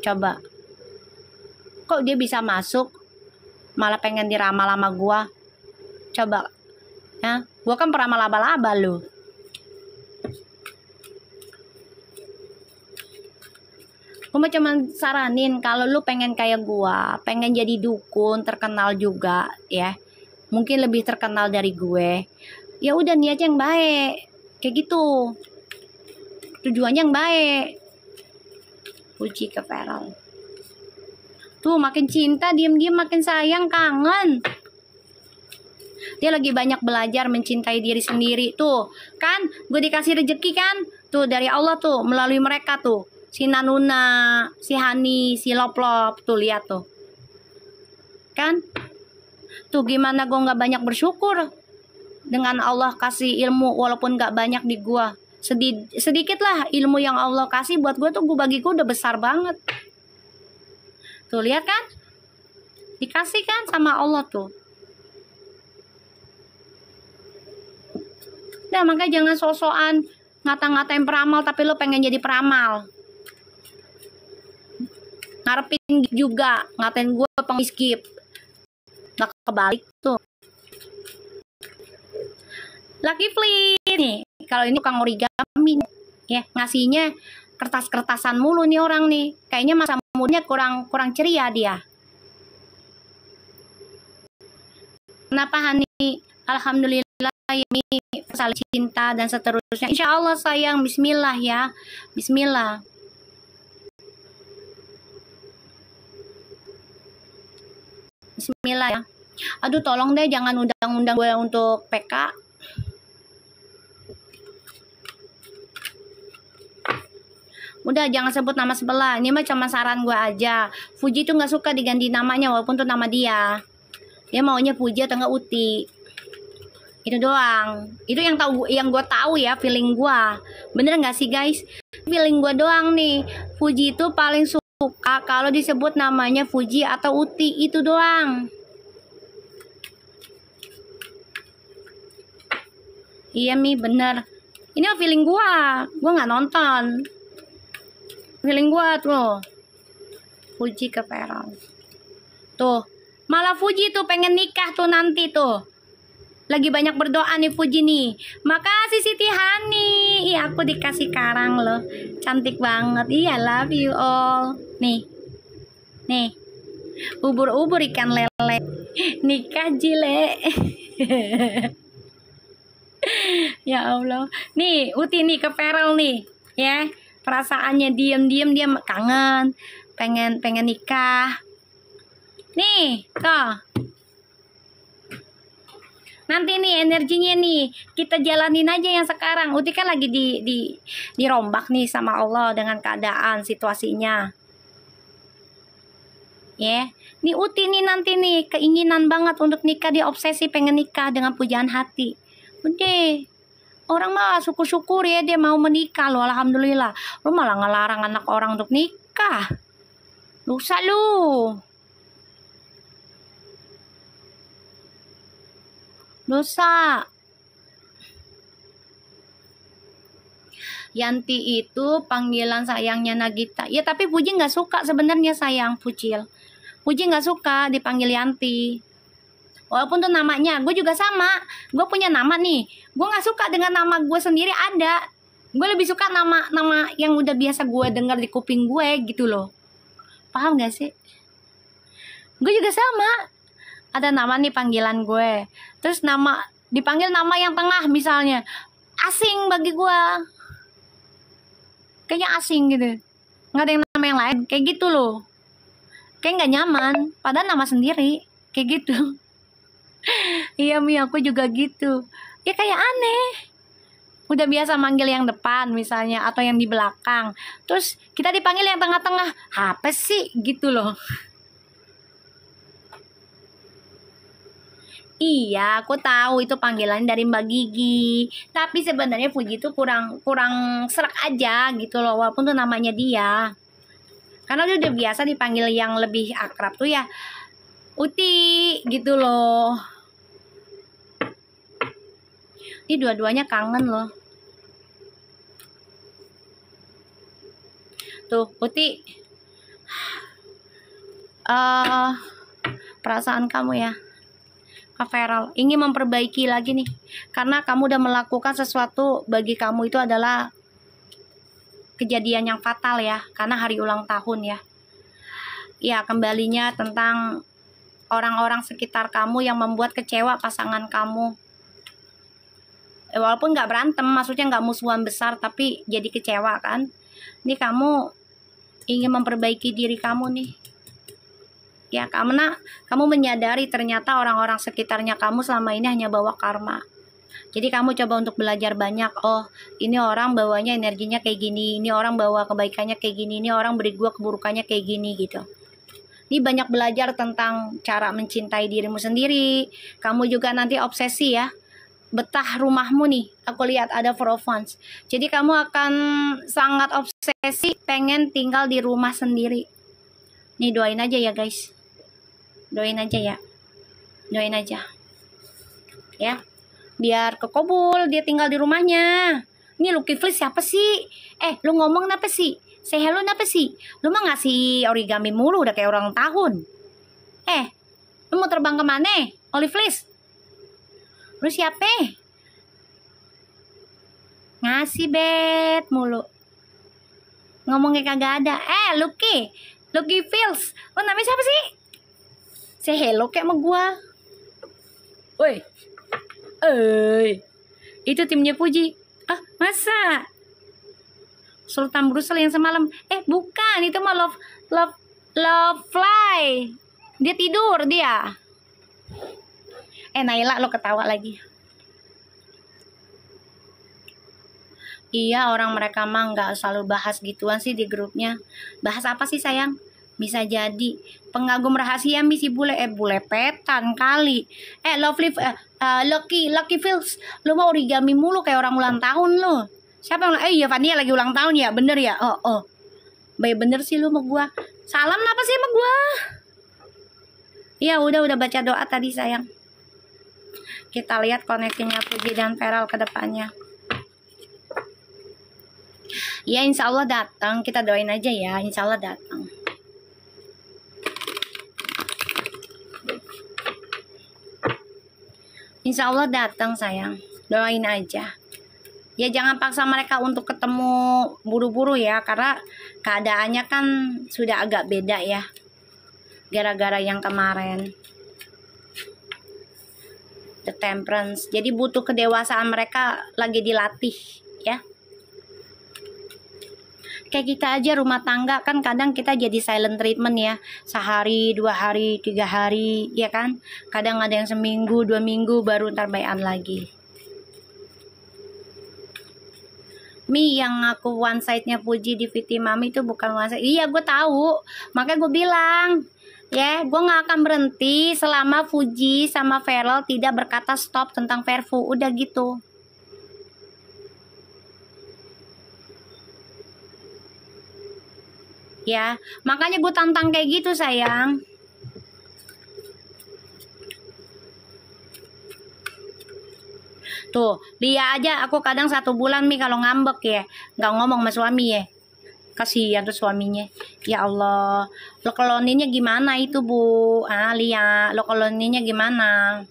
Coba. Kok dia bisa masuk malah pengen diramal sama gue? Coba. Ya, gue kan peramal laba-laba lo. Gue mau cuman saranin kalau lu pengen kayak gua, pengen jadi dukun terkenal juga ya, mungkin lebih terkenal dari gue, ya udah niatnya yang baik kayak gitu, tujuannya yang baik. Puji ke Feral tuh makin cinta, diem-diem makin sayang, kangen. Dia lagi banyak belajar mencintai diri sendiri tuh kan. Gue dikasih rezeki kan tuh dari Allah tuh melalui mereka tuh, si Nanuna, si Hani, si Loplop tuh, lihat tuh kan. Tuh gimana gue nggak banyak bersyukur dengan Allah kasih ilmu, walaupun nggak banyak di gue, sedikit lah ilmu yang Allah kasih buat gue tuh, gue bagi gue udah besar banget. Tuh lihat kan, dikasih kan sama Allah tuh. Nah makanya jangan sok-sokan ngata-ngatain peramal tapi lo pengen jadi peramal, ngarepin juga ngatain gue pengskip. Nah kebalik tuh. Lucky Flea nih, kalau ini tukang origami ya, ngasihnya kertas-kertasan mulu nih orang nih, kayaknya masa mudanya kurang ceria dia. Kenapa Hani? Alhamdulillah ya Mi, saling cinta dan seterusnya. Insya Allah sayang, bismillah ya, bismillah. Bismillah ya. Aduh tolong deh jangan undang-undang gue untuk PK. Udah jangan sebut nama sebelah. Ini mah cuma saran gue aja. Fuji tuh nggak suka diganti namanya walaupun tuh nama dia. Dia maunya Fuji atau nggak Uti. Itu doang. Itu yang gue tahu ya, feeling gue. Bener nggak sih guys? Feeling gue doang nih. Fuji itu paling suka kalau disebut namanya Fuji atau Uti, itu doang. Iya Mi, bener. Ini mah feeling gue nggak nonton. Feeling gua tuh Fuji ke Feral tuh, malah Fuji tuh pengen nikah tuh nanti tuh, lagi banyak berdoa nih Fuji nih. Makasih Siti Hani, iya aku dikasih karang loh, cantik banget. Iya, love you all. Nih ubur-ubur ikan lele nikah jile. Ya Allah, nih Uti nih ke Feral nih ya, perasaannya diem-diem dia kangen, pengen nikah nih tuh. Nanti nih energinya nih kita jalanin aja yang sekarang. Uti kan lagi dirombak nih sama Allah dengan keadaan situasinya ya. Nih Uti nih nanti nih keinginan banget untuk nikah, dia obsesi pengen nikah dengan pujaan hati. Udah, orang mah syukur-syukur ya dia mau menikah loh, alhamdulillah. Lu malah ngelarang anak orang untuk nikah. Dosa lu. Dosa. Yanti itu panggilan sayangnya Nagita. Ya tapi Puji nggak suka sebenarnya sayang, Pucil. Puji nggak suka dipanggil Yanti. Walaupun tuh namanya, gue juga sama. Gue punya nama nih. Gue nggak suka dengan nama gue sendiri ada. Gue lebih suka nama yang udah biasa gue dengar di kuping gue gitu loh. Paham gak sih? Gue juga sama. Ada nama nih panggilan gue. Terus dipanggil nama yang tengah misalnya. Asing bagi gue. Kayaknya asing gitu. nggak ada yang nama yang lain, kayak gitu loh. Kayak nggak nyaman, padahal nama sendiri, kayak gitu. Iya Mi, aku juga gitu. Ya kayak aneh. Udah biasa manggil yang depan misalnya atau yang di belakang. Terus kita dipanggil yang tengah-tengah. Apa sih gitu loh. Iya, aku tahu itu panggilan dari Mbak Gigi. Tapi sebenarnya Fuji itu kurang kurang serak aja gitu loh, walaupun tuh namanya dia. Karena dia udah biasa dipanggil yang lebih akrab tuh ya Uti gitu loh. Ini dua-duanya kangen loh. Tuh, Uti. Perasaan kamu ya, Kak Feral, ingin memperbaiki lagi nih. Karena kamu udah melakukan sesuatu bagi kamu itu adalah kejadian yang fatal ya. Karena hari ulang tahun ya. Ya, kembalinya tentang orang-orang sekitar kamu yang membuat kecewa pasangan kamu. Walaupun nggak berantem, maksudnya nggak musuhan besar, tapi jadi kecewa kan. Ini kamu ingin memperbaiki diri kamu nih. Ya, karena kamu menyadari ternyata orang-orang sekitarnya kamu selama ini hanya bawa karma. Jadi kamu coba untuk belajar banyak. Oh, ini orang bawanya energinya kayak gini. Ini orang bawa kebaikannya kayak gini. Ini orang beri gua keburukannya kayak gini gitu. Ini banyak belajar tentang cara mencintai dirimu sendiri. Kamu juga nanti obsesi ya. Betah rumahmu nih. Aku lihat ada for funds. Jadi kamu akan sangat obsesi pengen tinggal di rumah sendiri. Nih doain aja ya guys. Doain aja ya. Doain aja. Ya. Biar kekobul dia tinggal di rumahnya. Ini Lucky Flies siapa sih? Lu ngomong apa sih? Say hello apa sih? Lu mah ngasih origami mulu udah kayak orang tahun. Lu mau terbang kemana? Olive Flies? Lu siapa? Ngasih bet mulu. Ngomongnya kagak ada. Lucky Flies. Lu namanya siapa sih? Say hello kayak sama gua. Woi. Itu timnya Puji. Masa? Sultan Brussel yang semalam. Bukan, itu mah love fly. Dia tidur dia. Naila lo ketawa lagi. Iya, orang mereka mah nggak selalu bahas gituan sih di grupnya. Bahas apa sih sayang? Bisa jadi pengagum rahasia misi bule petan kali. Lucky Fills, lu mau origami mulu kayak orang ulang tahun lu. Siapa yang iya Fania lagi ulang tahun ya, bener ya? Baik bener sih lu sama gua. Salam apa sih sama gua? Iya udah baca doa tadi sayang. Kita lihat koneksinya Puji dan Feral ke depannya. Ya insya Allah datang, kita doain aja ya, insya Allah datang. Insya Allah datang sayang, doain aja. Ya jangan paksa mereka untuk ketemu buru-buru ya, karena keadaannya kan sudah agak beda ya. Gara-gara yang kemarin. The Temperance. Jadi butuh kedewasaan mereka lagi dilatih ya. Kayak kita aja rumah tangga kan kadang kita jadi silent treatment ya. Sehari, 2 hari, 3 hari ya kan. Kadang ada yang seminggu, 2 minggu baru ntar bayan lagi. Mi yang aku one side-nya Puji di VT Mami itu bukan one side. Iya gue tahu. Makanya gue bilang. Ya, gue gak akan berhenti selama Fuji sama Feral tidak berkata stop tentang Verfu. Udah gitu. Ya, makanya gue tantang kayak gitu sayang. Tuh, Lia aja aku kadang 1 bulan Mi kalau ngambek ya. Gak ngomong sama suami ya. Kasihan tuh suaminya. Ya Allah, lo koloninya gimana itu Bu? Lia, lo koloninya gimana?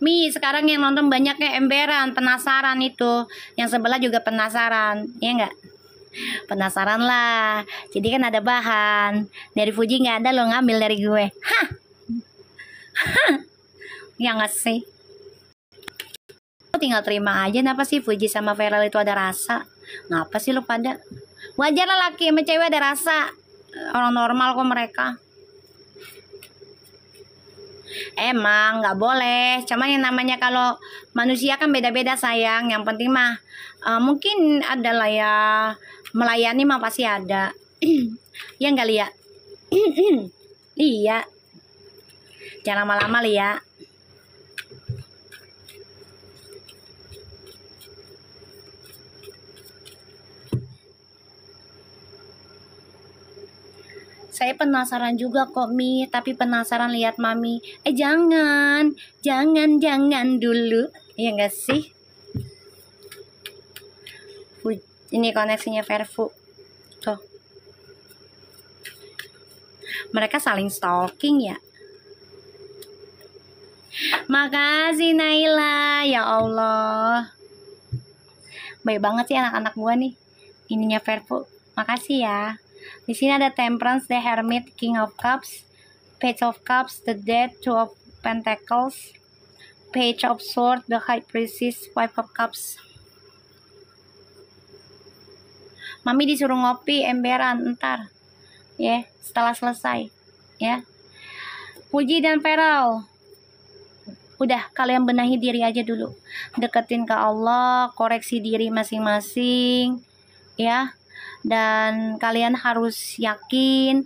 Mi, sekarang yang nonton banyaknya emberan, penasaran itu. Yang sebelah juga penasaran, ya enggak? Penasaran lah. Jadi kan ada bahan. Dari Fuji nggak ada, lo ngambil dari gue. Hah? Ya nggak sih? Lo tinggal terima aja. Kenapa sih Fuji sama Feral itu ada rasa? Ngapa sih lo pada? Wajar lah, laki sama cewek ada rasa. Orang normal kok mereka. Emang nggak boleh. Cuma yang namanya kalau manusia kan beda-beda sayang. Yang penting mah mungkin ada lah ya. Melayani mah pasti ada. Ya nggak lihat? Iya. Jangan lama-lama Lia. Saya penasaran juga kok Mi, tapi penasaran lihat Mami. Jangan dulu. Iya nggak sih? Ini koneksinya Verfu. Tuh. Mereka saling stalking ya. Makasih Naila, ya Allah. Baik banget sih anak-anak gua nih. Ininya Verfu. Makasih ya. Di sini ada Temperance, the Hermit, King of Cups, Page of Cups, the Death, Two of Pentacles, Page of Swords, the High Priestess, Five of Cups. Mami disuruh ngopi emberan ntar, ya, setelah selesai, ya. Puji dan Feral, udah kalian benahi diri aja dulu, deketin ke Allah, koreksi diri masing-masing, ya. Dan kalian harus yakin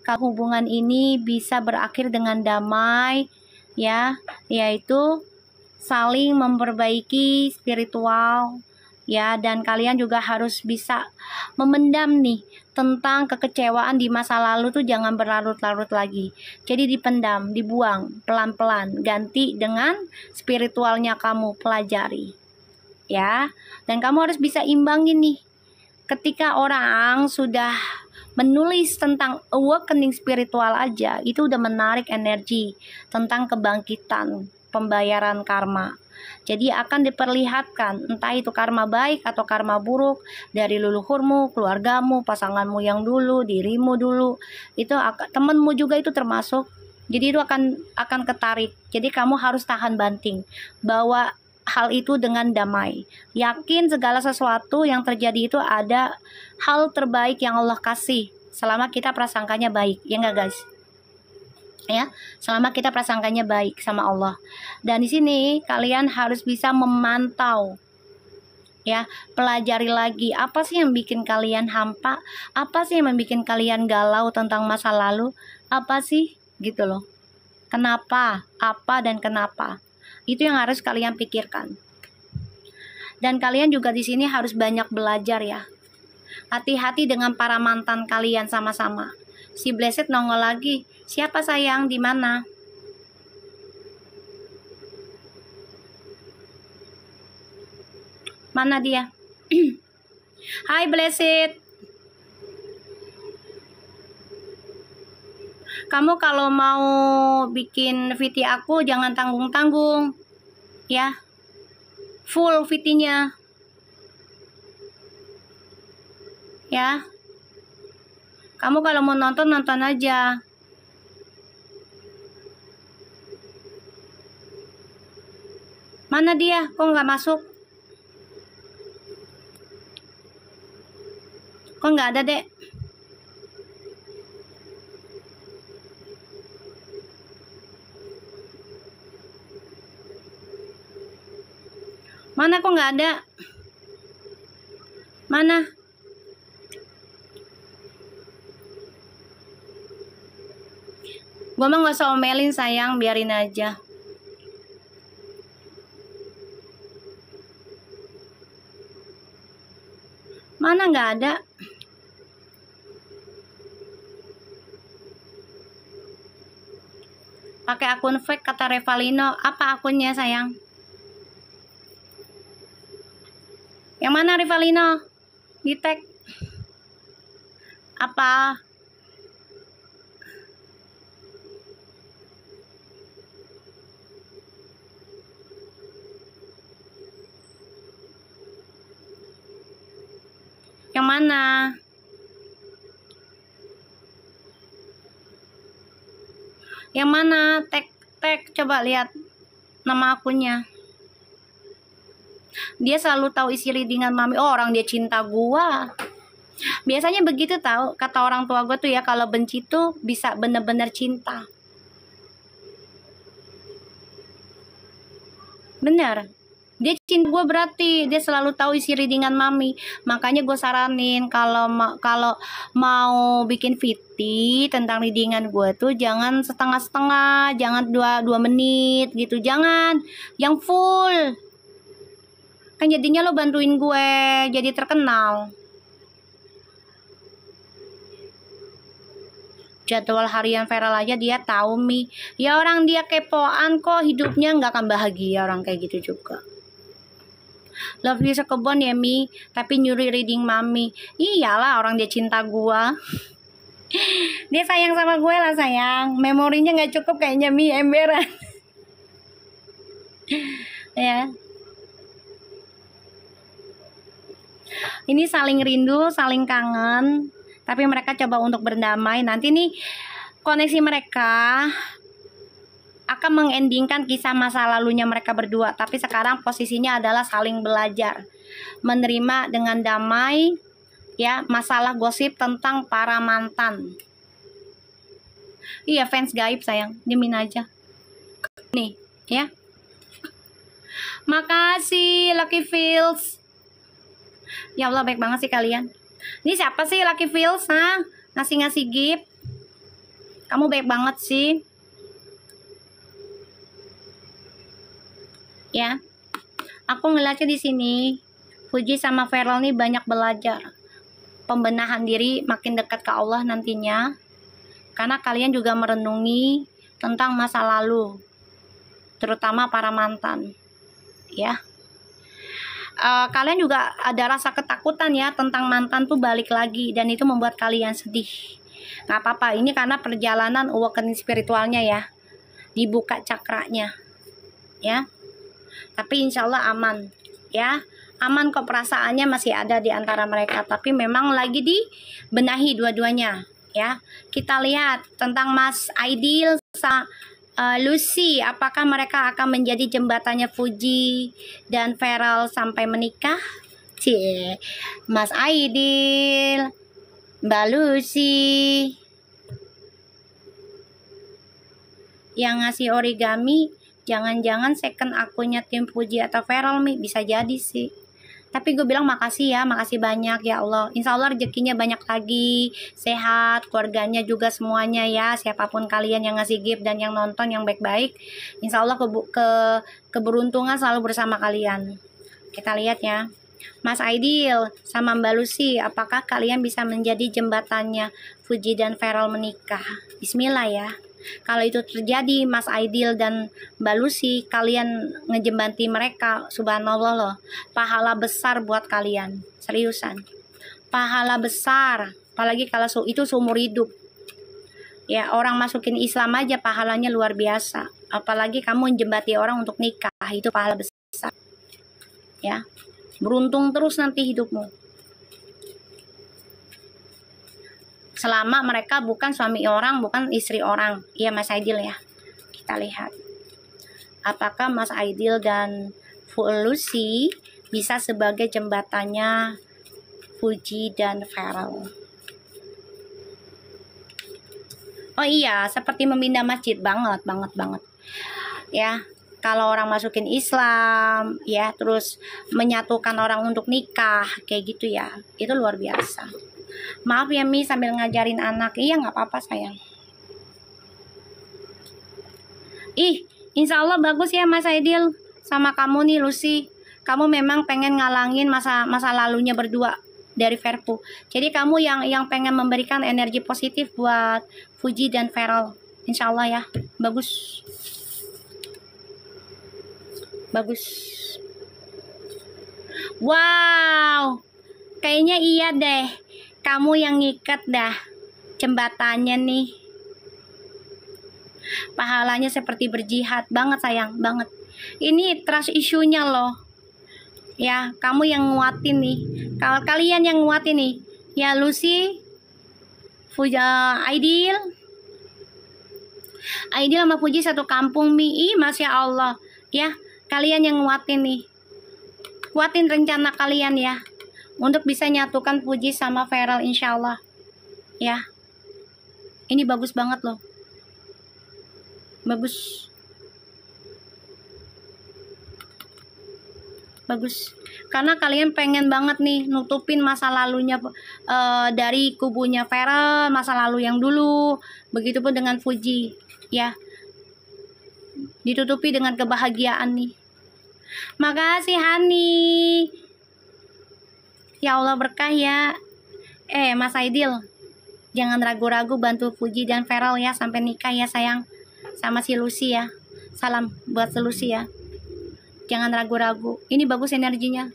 kalau hubungan ini bisa berakhir dengan damai, ya, yaitu saling memperbaiki spiritual, ya. Dan kalian juga harus bisa memendam nih tentang kekecewaan di masa lalu tuh, jangan berlarut-larut lagi. Jadi dipendam, dibuang pelan-pelan, ganti dengan spiritualnya kamu pelajari, ya. Dan kamu harus bisa imbangin nih. Ketika orang sudah menulis tentang awakening spiritual aja, itu udah menarik energi tentang kebangkitan, pembayaran karma. Jadi akan diperlihatkan entah itu karma baik atau karma buruk dari leluhurmu, keluargamu, pasanganmu yang dulu, dirimu dulu. Itu temenmu juga itu termasuk. Jadi itu akan ketarik. Jadi kamu harus tahan banting. Bawa hal itu dengan damai. Yakin segala sesuatu yang terjadi itu ada hal terbaik yang Allah kasih selama kita prasangkanya baik. Ya enggak guys? Ya, selama kita prasangkanya baik sama Allah. Dan di sini kalian harus bisa memantau, ya, pelajari lagi apa sih yang bikin kalian hampa, apa sih yang membuat kalian galau tentang masa lalu, apa sih gitu loh. Kenapa, apa dan kenapa. Itu yang harus kalian pikirkan. Dan kalian juga di sini harus banyak belajar ya. Hati-hati dengan para mantan kalian sama-sama. Si Blessed nongol lagi. Siapa sayang, di mana? Mana dia? Hai Blessed. Kamu kalau mau bikin VT aku jangan tanggung-tanggung, ya. Full VT-nya, ya. Kamu kalau mau nonton, nonton aja. Mana dia? Kok nggak masuk? Kok nggak ada, Dek? Mana kok nggak ada? Mana? Gua mah nggak usah omelin sayang, biarin aja. Mana nggak ada? Pakai akun fake kata Revalino. Apa akunnya sayang? Yang mana Revalino? Di tag. Apa? Yang mana? Yang mana? Tag coba lihat nama akunnya. Dia selalu tahu isi readingan mami. Oh, orang dia cinta gua. Biasanya begitu tahu, kata orang tua gua tuh ya, kalau benci tuh bisa bener-bener cinta. Bener. Dia cinta gue, berarti dia selalu tahu isi readingan mami. Makanya gue saranin kalau mau bikin VT tentang readingan gue tuh jangan setengah-setengah, jangan 2 menit gitu, jangan yang full. Kan jadinya lo bantuin gue jadi terkenal. Jadwal harian Feral aja dia tahu Mi. Ya orang dia kepoan kok, hidupnya nggak akan bahagia orang kayak gitu juga. Love you sekebon ya Mi, tapi nyuri reading mami. Iyalah, orang dia cinta gua. Dia sayang sama gue lah sayang. Memorinya nggak cukup kayaknya Mi, emberan. Ya. Ini saling rindu, saling kangen. Tapi mereka coba untuk berdamai. Nanti nih koneksi mereka akan mengendingkan kisah masa lalunya mereka berdua. Tapi sekarang posisinya adalah saling belajar, menerima dengan damai ya masalah gosip tentang para mantan. Iya, fans gaib sayang, diemin aja. Nih ya. Makasih Lucky Feels. Ya Allah, baik banget sih kalian. Ini siapa sih Lucky Feels, ha? Ngasih gift. Kamu baik banget sih. Ya. Aku ngeliatnya di sini, Fuji sama Feral nih banyak belajar. Pembenahan diri makin dekat ke Allah nantinya. Karena kalian juga merenungi tentang masa lalu. Terutama para mantan. Ya. Kalian juga ada rasa ketakutan ya tentang mantan tuh balik lagi, dan itu membuat kalian sedih. Gak apa-apa, ini karena perjalanan awakening spiritualnya ya, dibuka cakranya ya. Tapi insya Allah aman ya, aman kok, perasaannya masih ada di antara mereka, tapi memang lagi dibenahi dua-duanya ya. Kita lihat tentang Mas Aidil sama Lucy, apakah mereka akan menjadi jembatannya Fuji dan Feral sampai menikah? Cie, Mas Aidil, Mbak Lucy yang ngasih origami, jangan-jangan second akunnya tim Fuji atau Feral Mi, bisa jadi sih. Tapi gue bilang makasih ya, makasih banyak ya Allah. Insya Allah rezekinya banyak lagi, sehat, keluarganya juga semuanya ya. Siapapun kalian yang ngasih gift dan yang nonton yang baik-baik, insya Allah keberuntungan selalu bersama kalian. Kita lihat ya. Mas Aidil sama Mbak Lucy, apakah kalian bisa menjadi jembatannya Fuji dan Feral menikah? Bismillah ya. Kalau itu terjadi, Mas Aidil dan Mbak Lucy, kalian ngejembanti mereka, subhanallah loh, pahala besar buat kalian, seriusan, pahala besar, apalagi kalau itu seumur hidup ya. Orang masukin Islam aja pahalanya luar biasa, apalagi kamu menjembati orang untuk nikah, itu pahala besar ya. Beruntung terus nanti hidupmu, selama mereka bukan suami orang, bukan istri orang. Iya Mas Aidil ya. Kita lihat apakah Mas Aidil dan Lucy bisa sebagai jembatannya Fuji dan Feral. Oh iya, seperti membina masjid, banget ya. Kalau orang masukin Islam ya, terus menyatukan orang untuk nikah kayak gitu ya, itu luar biasa. Maaf ya Mi, sambil ngajarin anak. Iya nggak apa-apa sayang. Insya Allah bagus ya Mas Aidil sama kamu nih Lucy. Kamu memang pengen ngalangin masa lalunya berdua dari Verpu. Jadi kamu yang pengen memberikan energi positif buat Fuji dan Feral. Insya Allah ya, bagus. Wow, kayaknya iya deh. Kamu yang ngikat dah jembatannya nih. Pahalanya seperti berjihad banget sayang, banget. Ini trust issue-nya loh. Ya, kamu yang nguatin nih. Kalau kalian yang nguatin nih, ya Lucy, Fuja, Aidil sama Puji satu kampung Mi. Ih, Masya Allah. Ya, kalian yang nguatin nih. Kuatin rencana kalian ya. Untuk bisa nyatukan Puji sama Feral insya Allah. Ya. Ini bagus banget loh. Bagus. Bagus. Karena kalian pengen banget nih nutupin masa lalunya dari kubunya Feral, masa lalu yang dulu. Begitupun dengan Fuji. Ya. Ditutupi dengan kebahagiaan nih. Makasih Hani. Ya Allah berkah ya. Mas Aidil, jangan ragu-ragu bantu Fuji dan Feral ya sampai nikah ya sayang. Sama si Lucy ya. Salam buat si Lucy ya. Jangan ragu-ragu. Ini bagus energinya.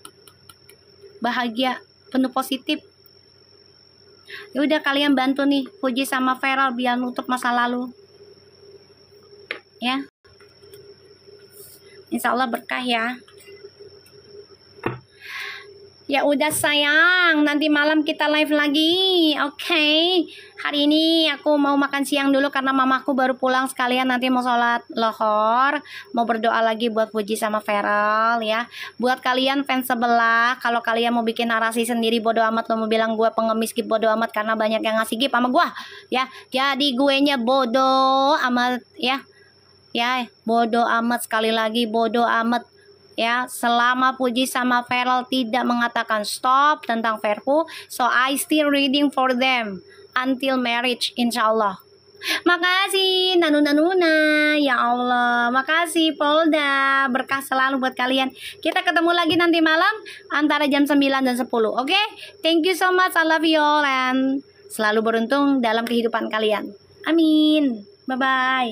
Bahagia, penuh positif. Ya udah kalian bantu nih Fuji sama Feral biar nutup masa lalu. Ya. Insya Allah berkah ya. Ya udah sayang, nanti malam kita live lagi. Oke. Hari ini aku mau makan siang dulu karena mamaku baru pulang sekalian nanti mau sholat lohor, mau berdoa lagi buat Puji sama Feral ya. Buat kalian fans sebelah, kalau kalian mau bikin narasi sendiri bodo amat, lo mau bilang gue pengemis skip bodo amat karena banyak yang ngasih gift sama gue ya. Jadi gue nya bodo amat ya. Ya, bodo amat sekali lagi, bodo amat. Ya, selama Puji sama Feral tidak mengatakan stop tentang Verpu, so I still reading for them until marriage insyaallah. Makasih Nanu-Nanuna, ya Allah. Makasih Polda, berkah selalu buat kalian. Kita ketemu lagi nanti malam antara jam 9 dan 10. Oke? Thank you so much, I love you all and selalu beruntung dalam kehidupan kalian. Amin. Bye bye.